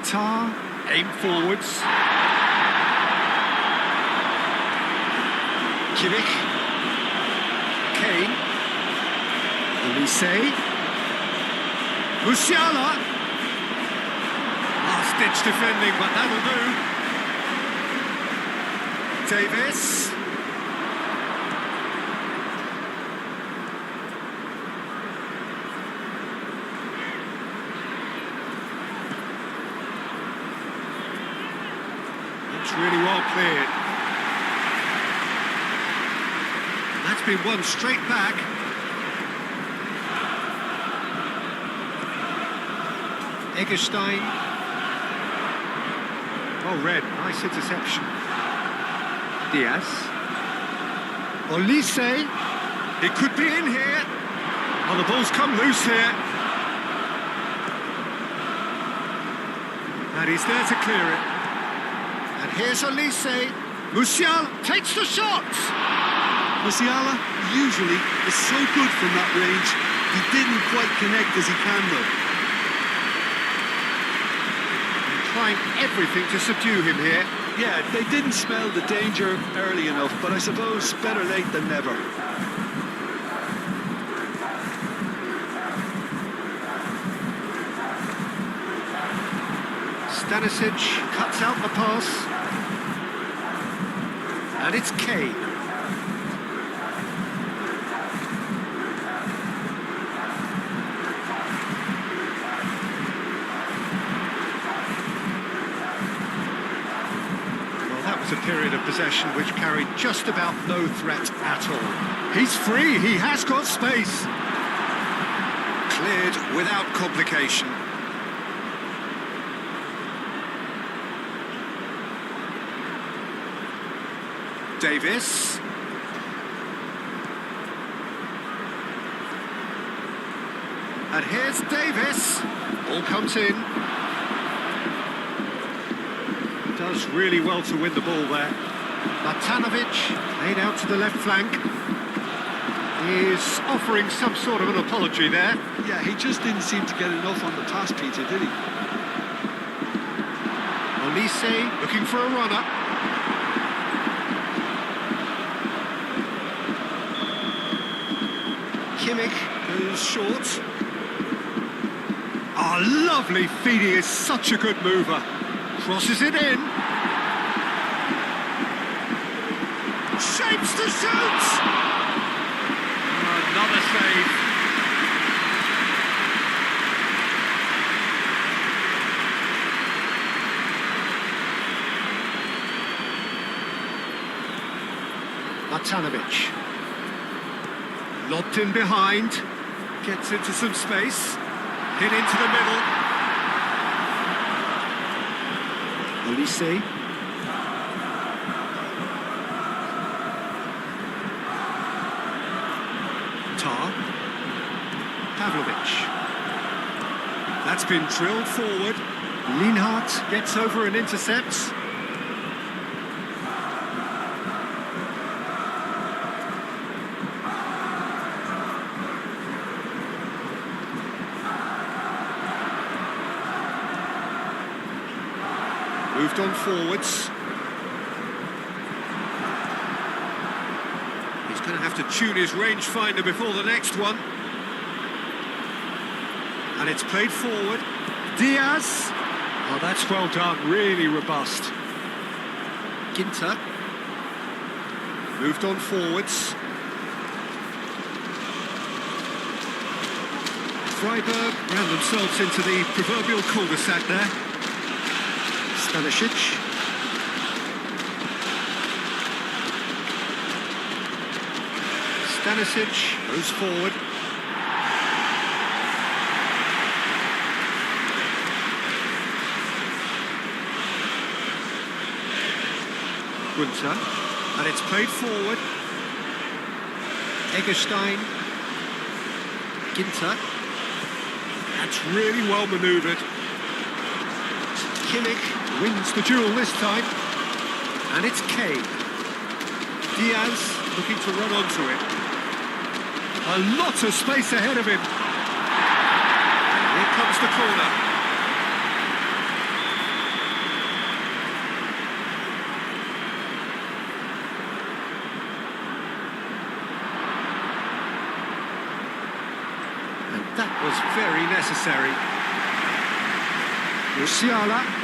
Tar, aim forwards. Kimmich. Kane. Olise. Musiala. Last-ditch defending, but that'll do. Davis. It's really well cleared. That's been won straight back. Eggestein. Oh, red. Nice interception. Diaz. Olise. It could be in here. Oh, the ball's come loose here. And he's there to clear it. And here's Olise. Musiala takes the shot. Musiala usually is so good from that range. He didn't quite connect as he can, though. Trying everything to subdue him here. Yeah, they didn't smell the danger early enough, but I suppose better late than never. Stanisic cuts out the pass. And it's Kane. A period of possession which carried just about no threat at all. He's free, he has got space. Cleared without complication. Davis. And here's Davis. Ball comes in. Does really well to win the ball there. Matanovic, laid out to the left flank. Is offering some sort of an apology there. Yeah, he just didn't seem to get enough on the pass, Peter, did he? Olise looking for a runner. Kimmich goes short. Oh, lovely feed, he is such a good mover. Crosses it in. Shoots to shoot! Another save. Matanovic. Lobbed in behind. Gets into some space. Hit into the middle. Olise. Tar. Pavlovic. That's been drilled forward. Lienhardt gets over and intercepts. Moved on forwards. He's going to have to tune his rangefinder before the next one. And it's played forward. Diaz. Oh, that's well done. Really robust. Ginter. Moved on forwards. Freiburg ran themselves into the proverbial cul-de-sac there. Stanisic. Stanisic goes forward. Gunter. And it's played forward. Eggestein. Ginter. That's really well manoeuvred. Kimmich wins the duel this time, and it's Kane. Diaz looking to run onto it. A lot of space ahead of him. Here comes the corner. And that was very necessary. Musiala.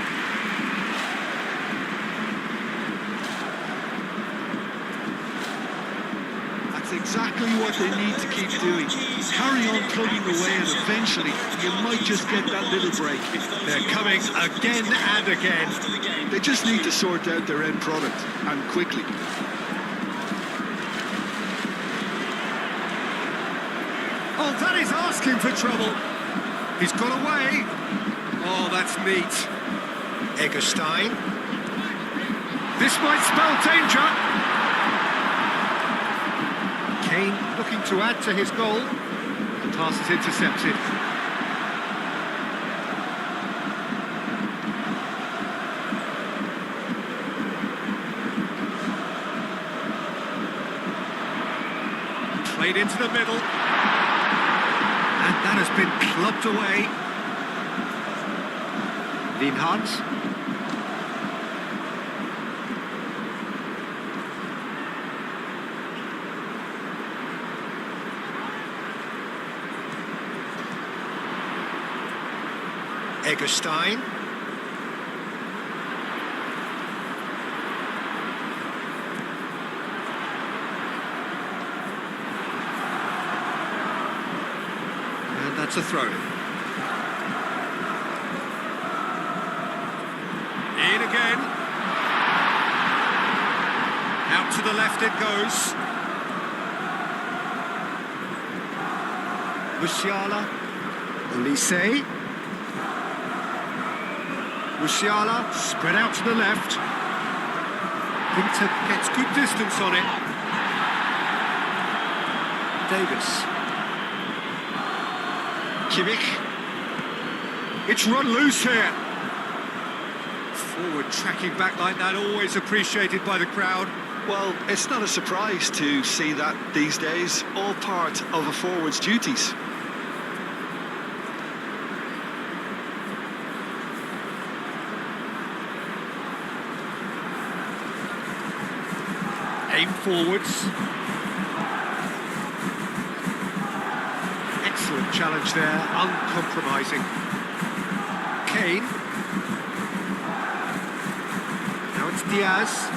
Exactly what they need to keep doing. Carry on plugging away, and eventually you might just get that little break. They're coming again and again. They just need to sort out their end product, and quickly. Oh, that is asking for trouble. He's got away. Oh, that's neat. Eggestein. This might spell danger. Kane looking to add to his goal. The pass is intercepted. Played into the middle. And that has been clubbed away. Lienhardt. Eggestein. And that's a throw. In again. Out to the left it goes. Musiala. Olise. Musiala spread out to the left. Ginter gets good distance on it. Davis. Kimmich. It's run loose here. Forward tracking back like that, always appreciated by the crowd. Well, it's not a surprise to see that these days, all part of a forward's duties. Aim forwards. Excellent challenge there, uncompromising. Kane. Now it's Diaz,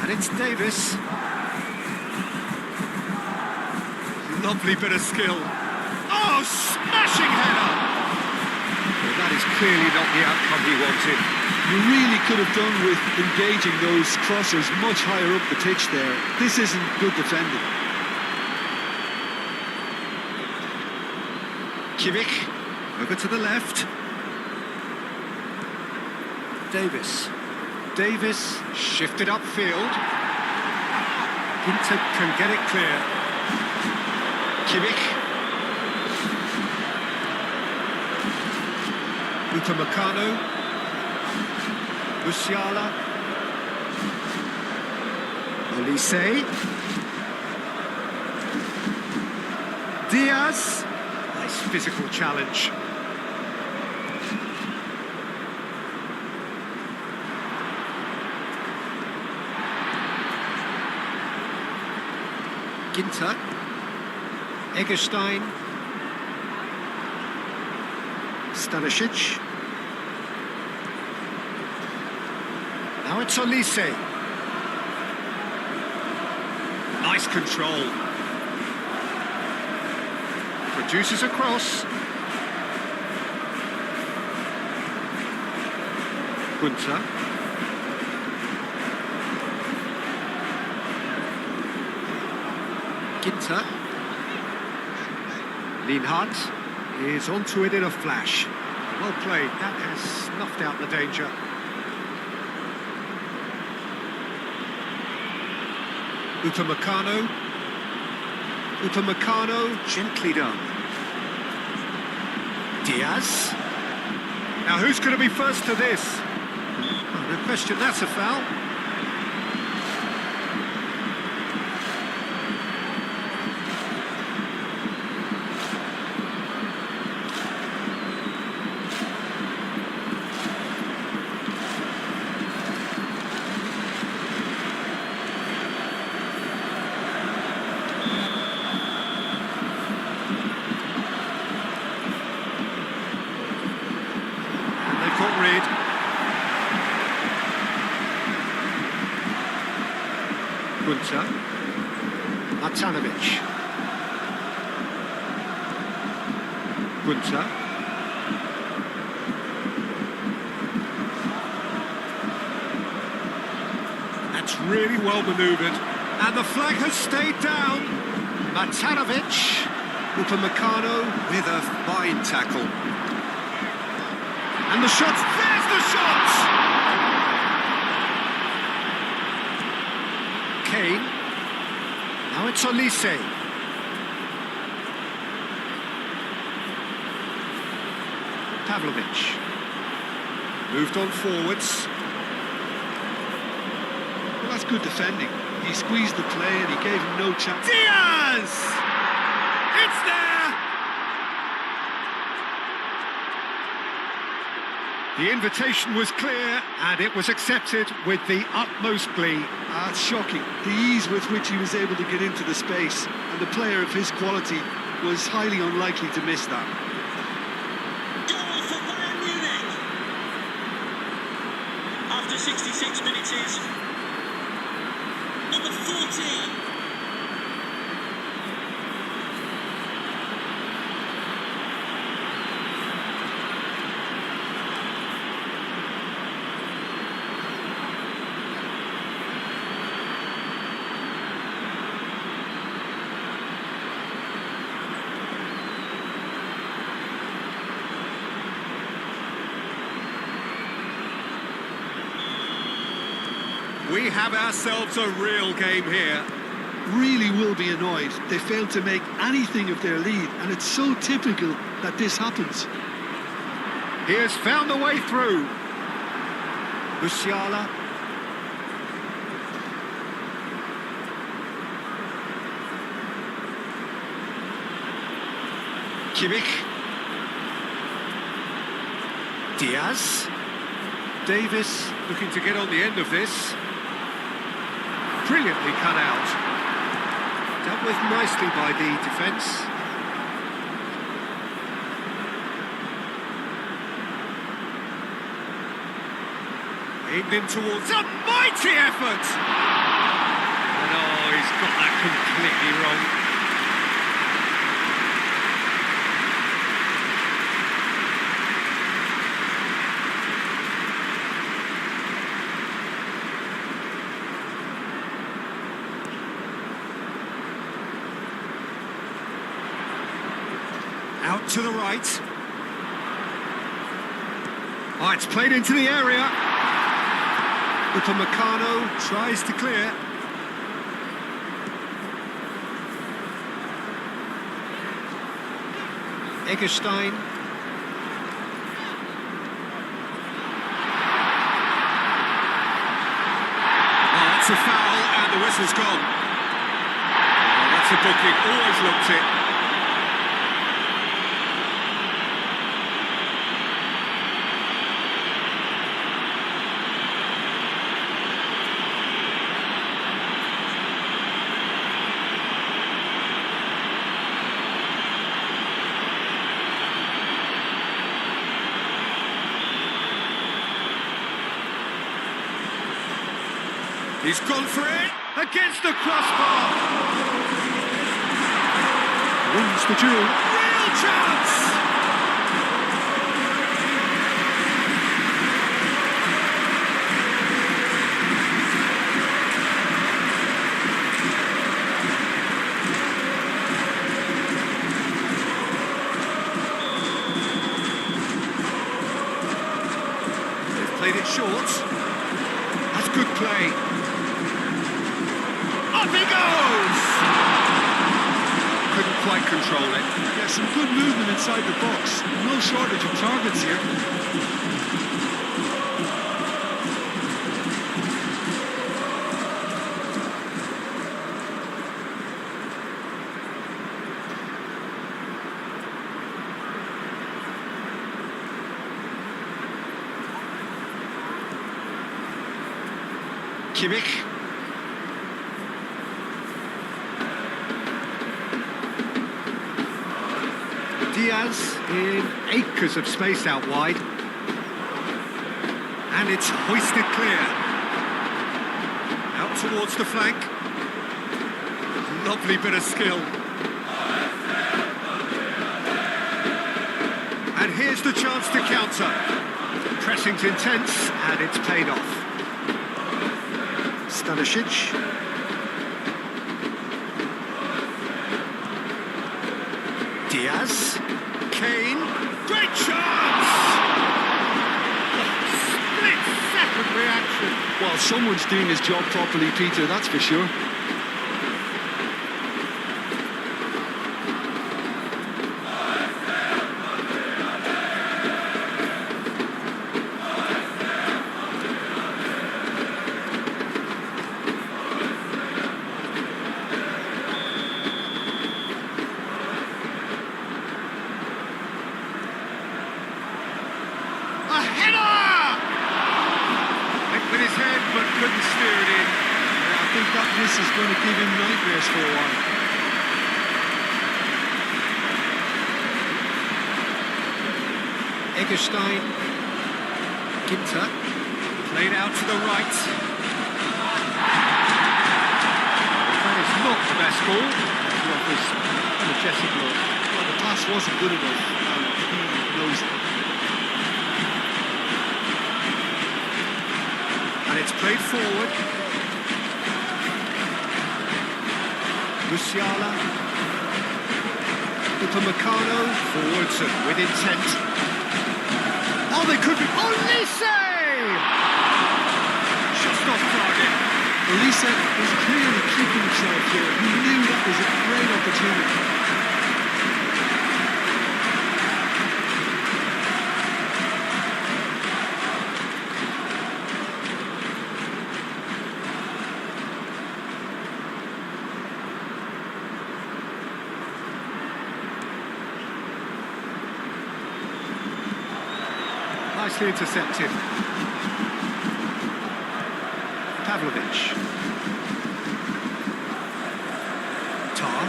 and it's Davis. Lovely bit of skill. Oh, smashing header! Well, that is clearly not the outcome he wanted. You really could have done with engaging those crossers much higher up the pitch there. This isn't good defending. Kimmich, over to the left. Davis shifted upfield. Ginter can get it clear. Kimmich. Upamecano. Musiala. Olise. Diaz. Nice physical challenge. Ginter, Eggestein, Stanisic. Now it's Olise. Nice control. Produces a cross. Gunter. Ginter. Lienhardt is onto it in a flash. Well played, that has snuffed out the danger. Upamecano, gently done. Diaz. Now who's going to be first to this? Oh, no question, that's a foul. Got rid. Gunter. Matanovic. Gunter. That's really well manoeuvred. And the flag has stayed down. Matanovic. Upamecano with a fine tackle. And the shot, there's the shot! Kane. Now it's Olise. Pavlovic. Moved on forwards. Well, that's good defending. He squeezed the play and he gave him no chance. Diaz! It's there! The invitation was clear, and it was accepted with the utmost glee. It's shocking, the ease with which he was able to get into the space, and the player of his quality was highly unlikely to miss that. Goal for Bayern Munich. After 66 minutes is number 14. We have ourselves a real game here. Really will be annoyed. They failed to make anything of their lead, and it's so typical that this happens. He has found the way through. Musiala. Kimmich. Diaz. Davis looking to get on the end of this. Brilliantly cut out. Dealt with nicely by the defence. Aimed in towards a mighty effort! And oh, he's got that completely wrong. Out to the right. Oh, it's played into the area. Upamecano tries to clear. Eggestein. Oh, that's a foul and the whistle's gone. Oh, that's a booking, always looked it. He's gone for it, against the crossbar. Wins the duel. Real chance! They've played it short. That's good play. Up he goes! Couldn't quite control it. Yeah, some good movement inside the box. No shortage of targets here. Kimmich. Diaz in acres of space out wide. And it's hoisted clear. Out towards the flank. Lovely bit of skill. And here's the chance to counter. Pressing's intense and it's paid off. Stanisic. Diaz. Kane. Great chance! Split-second reaction. Well, someone's doing his job properly, Peter, that's for sure. A header! Went with his head, but couldn't steer it in. Yeah, I think that miss is going to give him nightmares for a while. Eggestein. Ginter. Played out to the right. That is not the best ball. He offers a majestic look. Well, the pass wasn't good enough, and he knows it. And it's played forward. Musiala. Upamecano forwards and with intent. Oh, they could be. Oh, Lise! Just off target. Elise was clearly keeping himself here. He knew that was a great opportunity. Nicely intercepted. Pavlovic. Tar.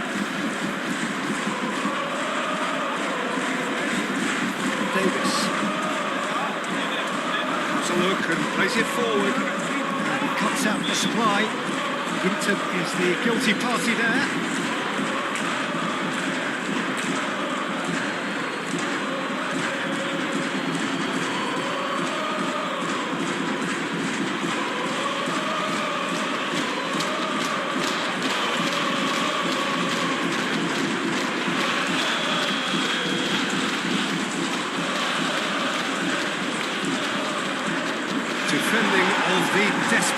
Davis. Has a look and plays it forward. And he cuts out the supply. Ginter is the guilty party there.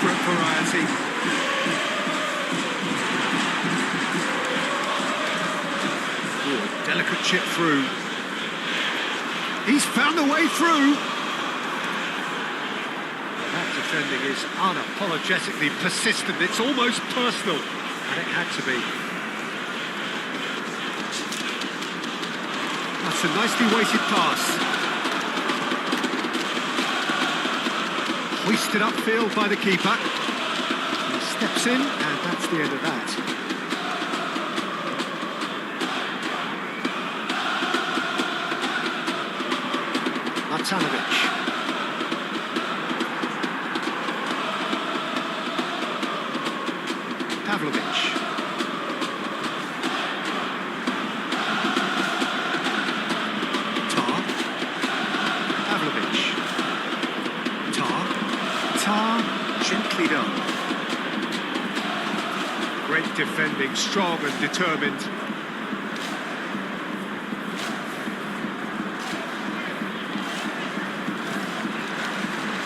desperate variety. Ooh, delicate chip through. He's found a way through. That defending is unapologetically persistent. It's almost personal, and it had to be. That's a nicely weighted pass. Hoisted upfield by the keeper. He steps in, and that's the end of that. Matanovic. Pavlovic. Tar. Pavlovic. Tar. Gently done. Great defending, strong and determined.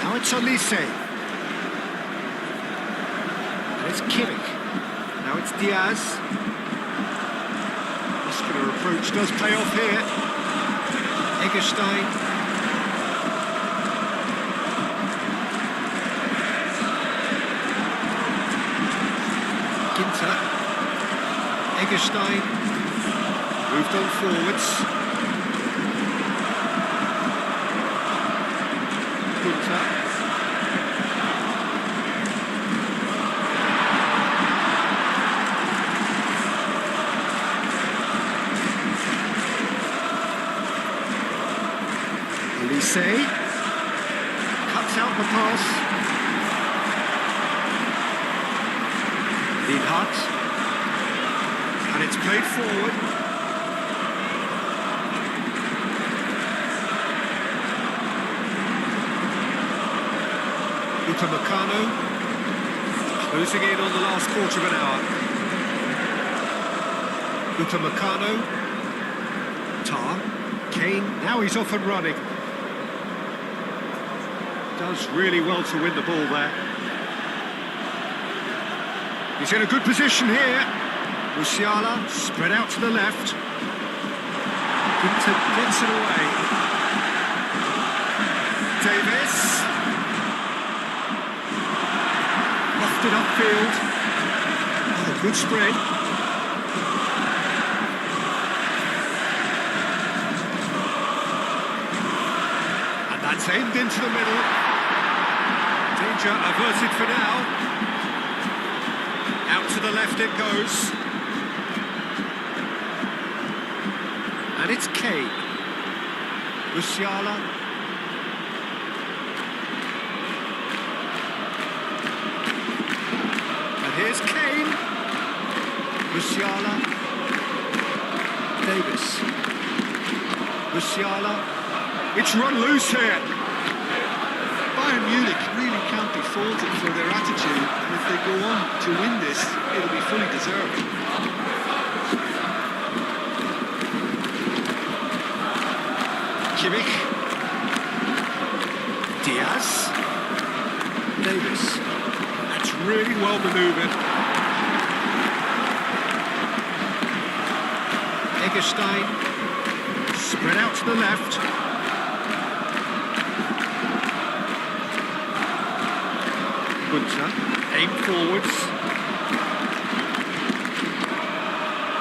Now it's Olise. And it's Kimmich. Now it's Diaz. Muscular approach does pay off here. Eggestein. Ginter. Eggestein. Moved on forwards. Gunter. Olise cuts out the pass. Lienhardt, and it's played forward. Upamecano closing in on the last quarter of an hour. Upamecano, Tar, Kane, now he's off and running. Does really well to win the ball there. He's in a good position here. Musiala spread out to the left. Ginter gets it away. Davis. Lofted upfield. Oh, good spread. And that's aimed into the middle. Danger averted for now. Out to the left it goes. And it's Kane. Musiala. And here's Kane. Musiala. Davis. Musiala. It's run loose here. Bayern Munich really can't be faulted for their attitude, and if they go on to win this, it'll be fully deserved. Kimmich. Diaz. Davis. That's really well manoeuvred. Eggestein. Spread out to the left. Gunter, aim forwards.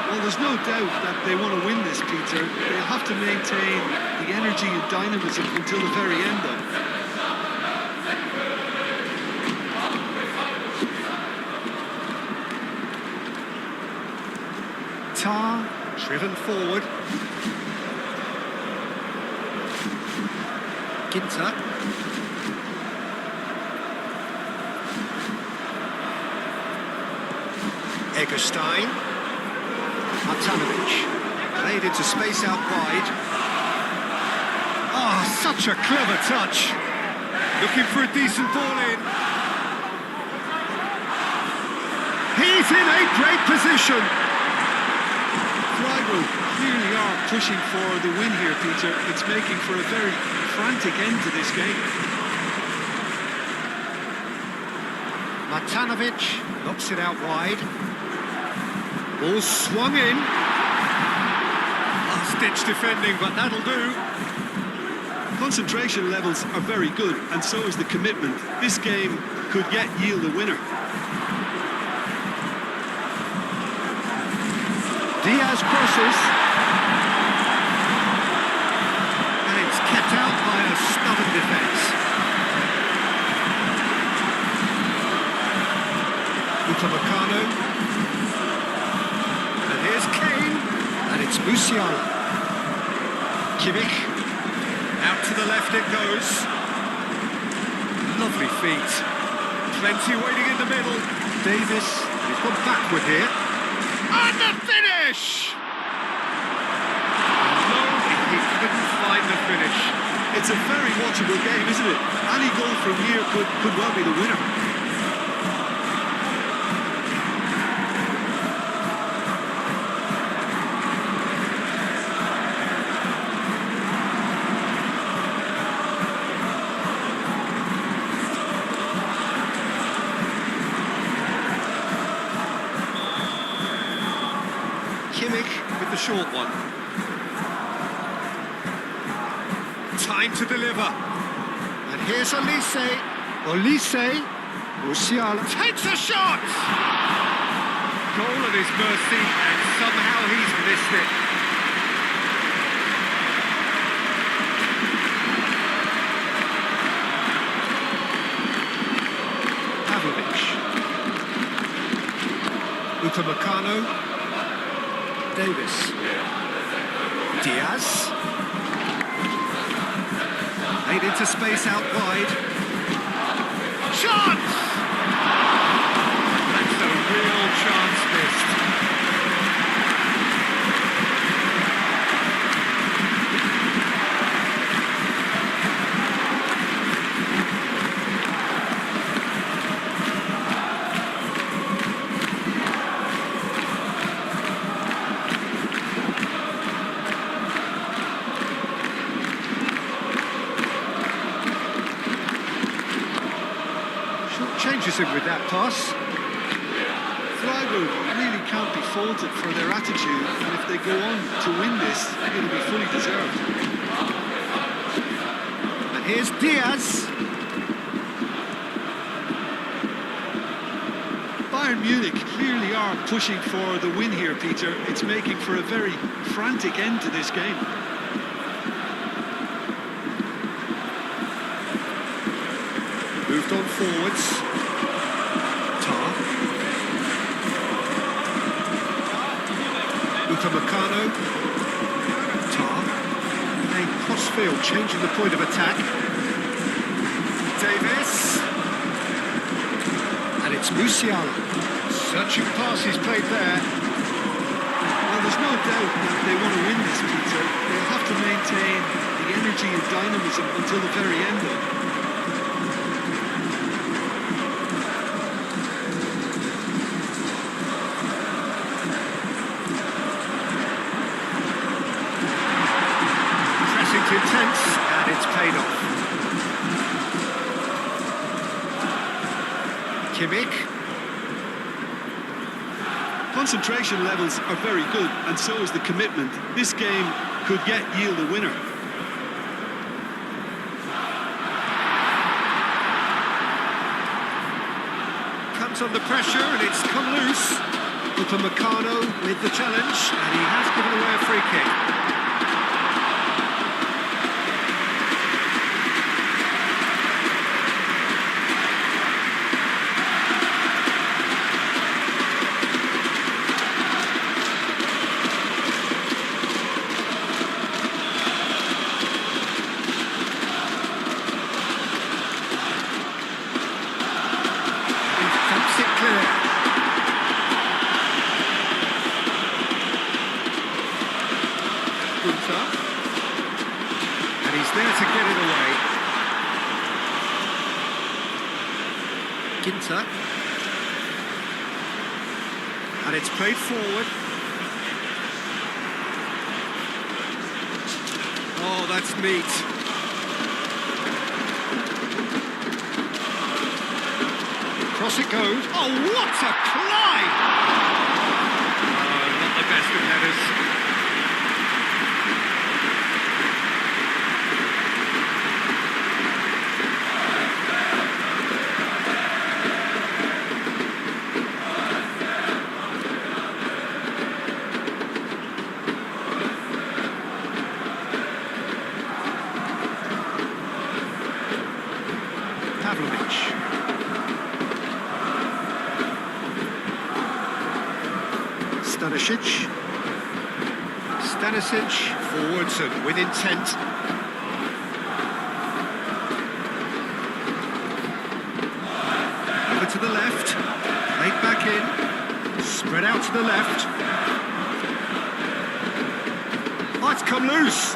Well, there's no doubt that they want to win this, Peter. They'll have to maintain the energy and dynamism until the very end, though. Tar, driven forward. Ginter. Eggestein. Matanovic. Played into space out wide. Oh, such a clever touch. Looking for a decent ball in. He's in a great position. Freiburg clearly are pushing for the win here, Peter. It's making for a very frantic end to this game. Matanovic knocks it out wide. Ball swung in. Last-ditch defending, but that'll do. Concentration levels are very good, and so is the commitment. This game could yet yield a winner. Diaz crosses. And it's kept out by a stubborn defence. Upamecano. And here's Kane. And it's Musiala. Kimmich. Out to the left it goes. Lovely feet. Plenty waiting in the middle. Davis. And he's gone backward here. And the finish! No, he couldn't find the finish. It's a very watchable game, isn't it? Any goal from here could well be the winner. Kimmich with the short one. Time to deliver. And here's Olise. Musiala takes a shot! Goal at his mercy, and somehow he's missed it. Pavlovic. Upamecano. Davis. Diaz. Made into space out wide. Shot! That's a real chance missed. Changes him with that pass. Freiburg really can't be faulted for their attitude, and if they go on to win this, it'll be fully deserved. And here's Diaz. Bayern Munich clearly are pushing for the win here, Peter. It's making for a very frantic end to this game. Moved on forwards. Upamecano. Playing cross-field, changing the point of attack. Davis. And it's Musiala. Searching passes played there. Well, there's no doubt that they want to win this, Peter. They'll have to maintain the energy and dynamism until the very end, though. Intense, and it's paid off. Kimmich. Concentration levels are very good, and so is the commitment. This game could yet yield a winner. Comes under pressure, and it's come loose. Upamecano with the challenge, and he has given away a free kick. And he's there to get it away. Ginter. And it's played forward. Oh, that's neat. Across it goes. Oh, what a climb! Oh, not the best of headers. Stanisic, forwards and with intent. Over to the left, played back in, spread out to the left. Oh, it's come loose.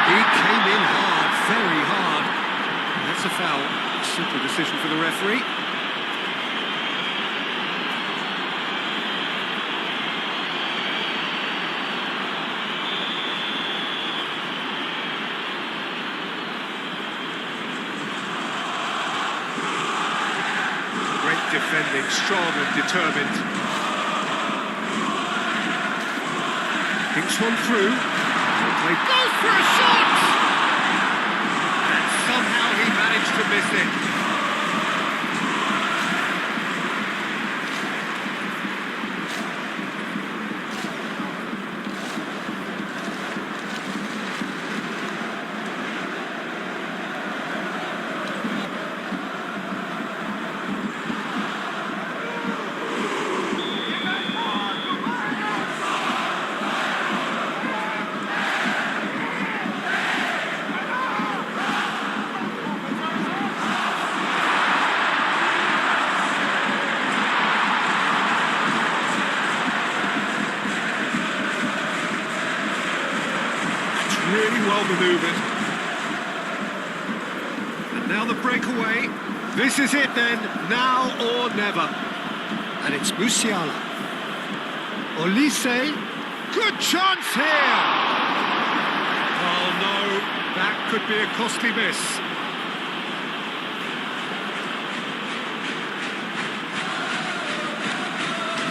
He came in hard, very hard. That's a foul. Simple decision for the referee. Defending, strong and determined. Thinks one through. Play goes for a shot! And somehow he managed to miss it. Really well manoeuvred. And now the breakaway. This is it then, now or never. And it's Musiala. Olise. Good chance here! Oh no, that could be a costly miss.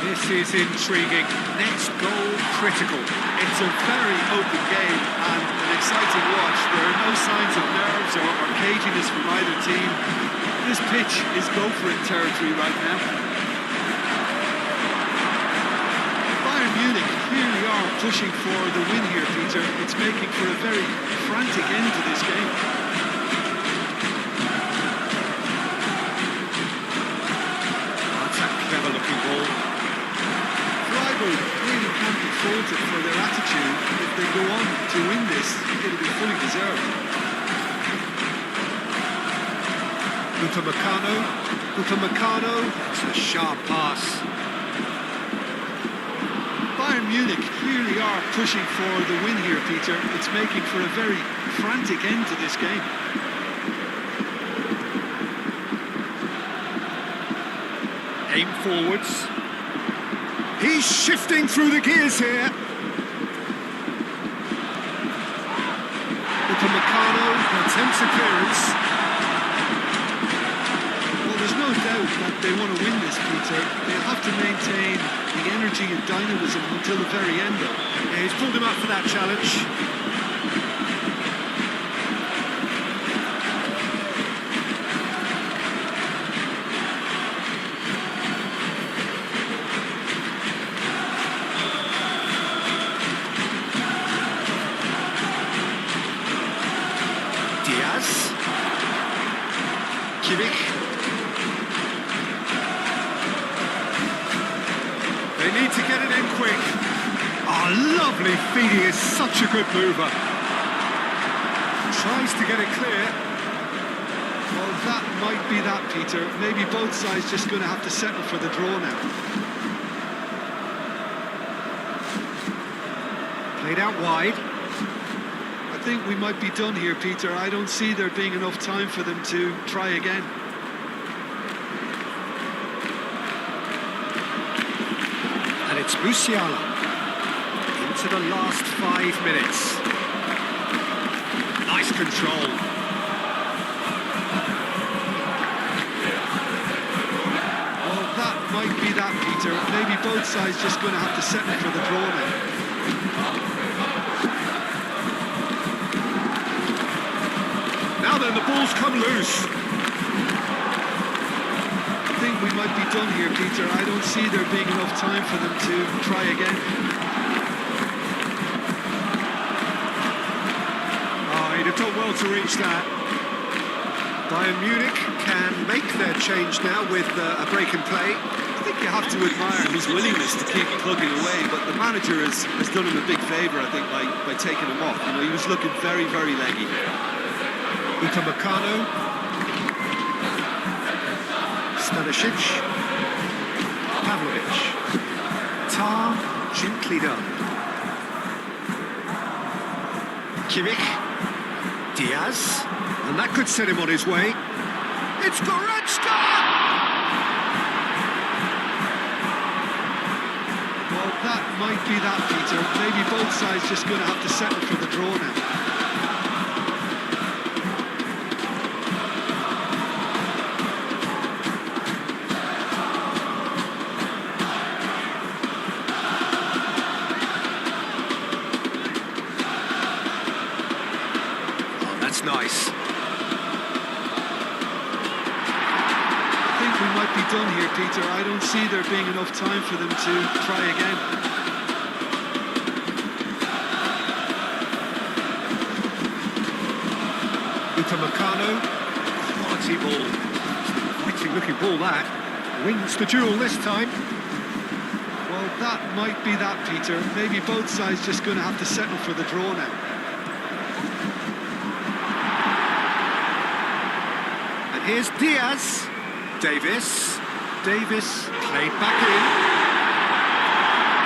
This is intriguing. Next goal critical. It's a very open game and an exciting watch. There are no signs of nerves or caginess from either team. This pitch is go-for-it territory right now. Bayern Munich clearly are pushing for the win here, Peter. It's making for a very frantic end to this game. That's a clever-looking ball. Freiburg really can't be faulted for their attitude. If they go on to win this, it'll be fully deserved. Upamecano, it's a sharp pass. Bayern Munich clearly are pushing for the win here, Peter. It's making for a very frantic end to this game. Aim forwards. He's shifting through the gears here. Upamecano attempts a clearance. Well, there's no doubt that they want to win this, Peter. They'll have to maintain the energy and dynamism until the very end, though. Yeah, he's pulled him up for that challenge. They need to get it in quick. Oh, lovely feed, he is such a good mover. Tries to get it clear. Well, that might be that, Peter. Maybe both sides just going to have to settle for the draw now. Played out wide. I think we might be done here, Peter. I don't see there being enough time for them to try again. And it's Musiala. Into the last 5 minutes. Nice control. might be that, Peter. Maybe both sides just going to have to settle for the draw now. Now then, the ball's come loose. I think we might be done here, Peter. I don't see there being enough time for them to try again. Oh, he'd have done well to reach that. Bayern Munich can make their change now with a break in play. I think you have to admire his willingness to keep plugging away, but the manager has done him a big favour, I think, by taking him off. You know, he was looking very, very leggy. Upamecano, Stanisic, Pavlovic, Tar, gently done. Kimmich, Diaz, and that could set him on his way. It's Goretzka! Well, that might be that, Peter. Maybe both sides just going to have to settle for the draw now. That's nice. I think we might be done here, Peter. I don't see there being enough time for them to try again. Upamecano, quality ball. Quite looking ball that. Wins the duel this time. Well, that might be that, Peter. Maybe both sides just going to have to settle for the draw now. Here's Diaz. Davis played back in.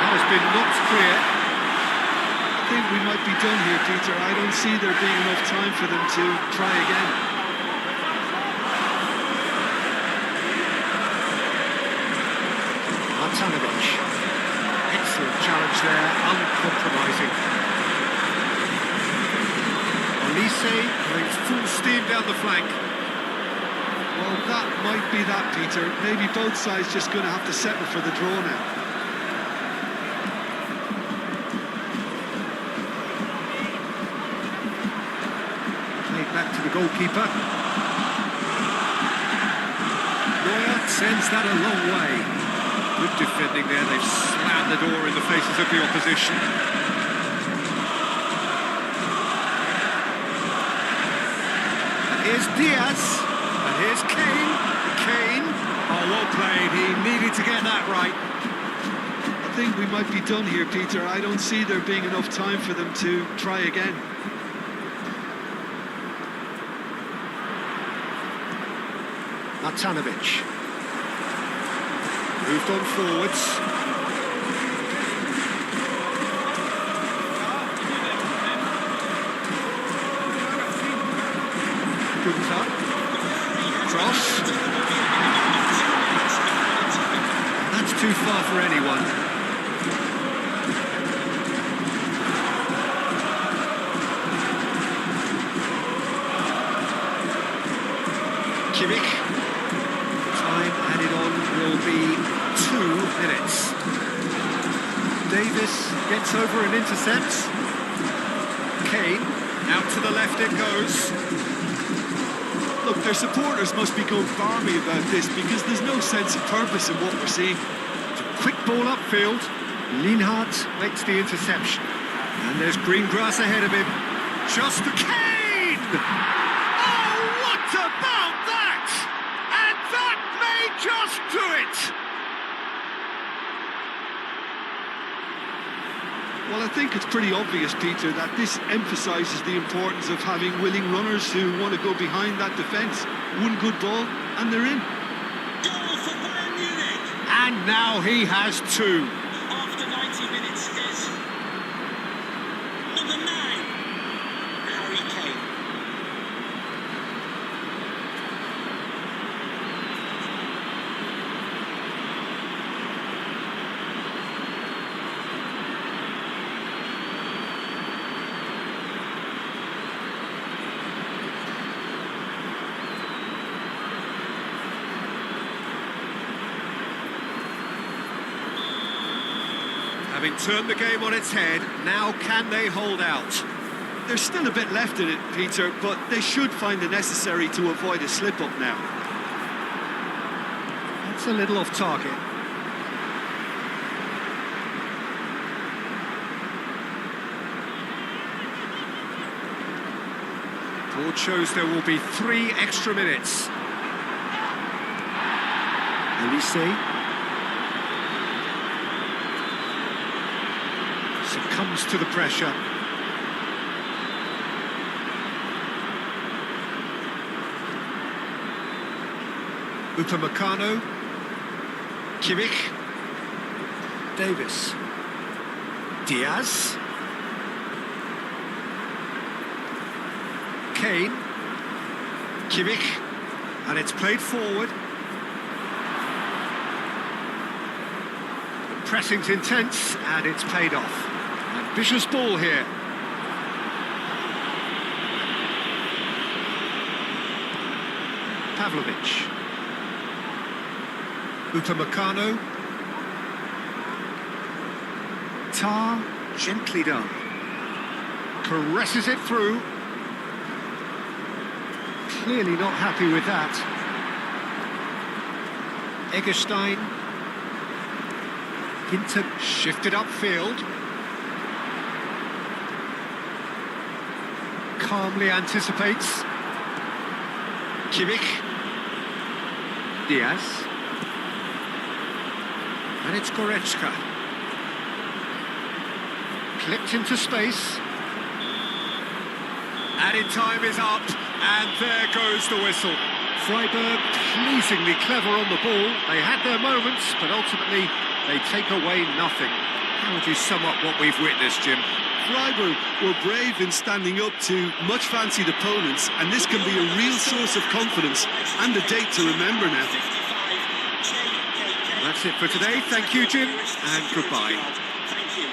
That has been knocked clear. I think we might be done here, Peter. I don't see there being enough time for them to try again. Martanovic. Excellent challenge there, uncompromising. Olise going full steam down the flank. Well, that might be that, Peter. Maybe both sides just going to have to settle for the draw now. Played back to the goalkeeper. Neuer sends that a long way. Good defending there. They've slammed the door in the faces of the opposition. And here's Diaz. And here's Kane. Oh, well played. He needed to get that right. I think we might be done here, Peter. I don't see there being enough time for them to try again. Martanovic. Moved on forwards. Gunther. Cross. That's too far for anyone. Kimmich. Time added on will be 2 minutes. Davis gets over and intercepts. Kane, out to the left it goes. Look, their supporters must be going barmy about this because there's no sense of purpose in what we're seeing. It's a quick ball upfield. Lienhardt makes the interception. And there's green grass ahead of him. Just the Kane! Oh, what about that? And that may just do it! Well, I think it's pretty obvious, Peter, that this emphasises the importance of having willing runners who want to go behind that defence. One good ball, and they're in. Goal for Bayern Munich. And now he has 2. After 90 minutes is number 9, Harry Kane. Having turned the game on its head, now can they hold out? There's still a bit left in it, Peter, but they should find the necessary to avoid a slip-up now. That's a little off target. Board shows there will be 3 extra minutes. Elise succumbs to the pressure. Upamecano, Kimmich, Davis, Diaz, Kane, Kimmich, and it's played forward. The pressing's intense, and it's paid off. Ambitious ball here. Pavlovic. Upamecano. Tar, gently done. Caresses it through. Clearly not happy with that. Eggestein. Hinton shifted upfield. Calmly anticipates. Kimmich. Diaz. And it's Goretzka. Clipped into space. Added time is up, and there goes the whistle. Freiburg pleasingly clever on the ball. They had their moments, but ultimately they take away nothing. How would you sum up what we've witnessed, Jim? Freiburg were brave in standing up to much-fancied opponents, and this can be a real source of confidence and a date to remember now. That's it for today. Thank you, Jim, and goodbye. Thank you.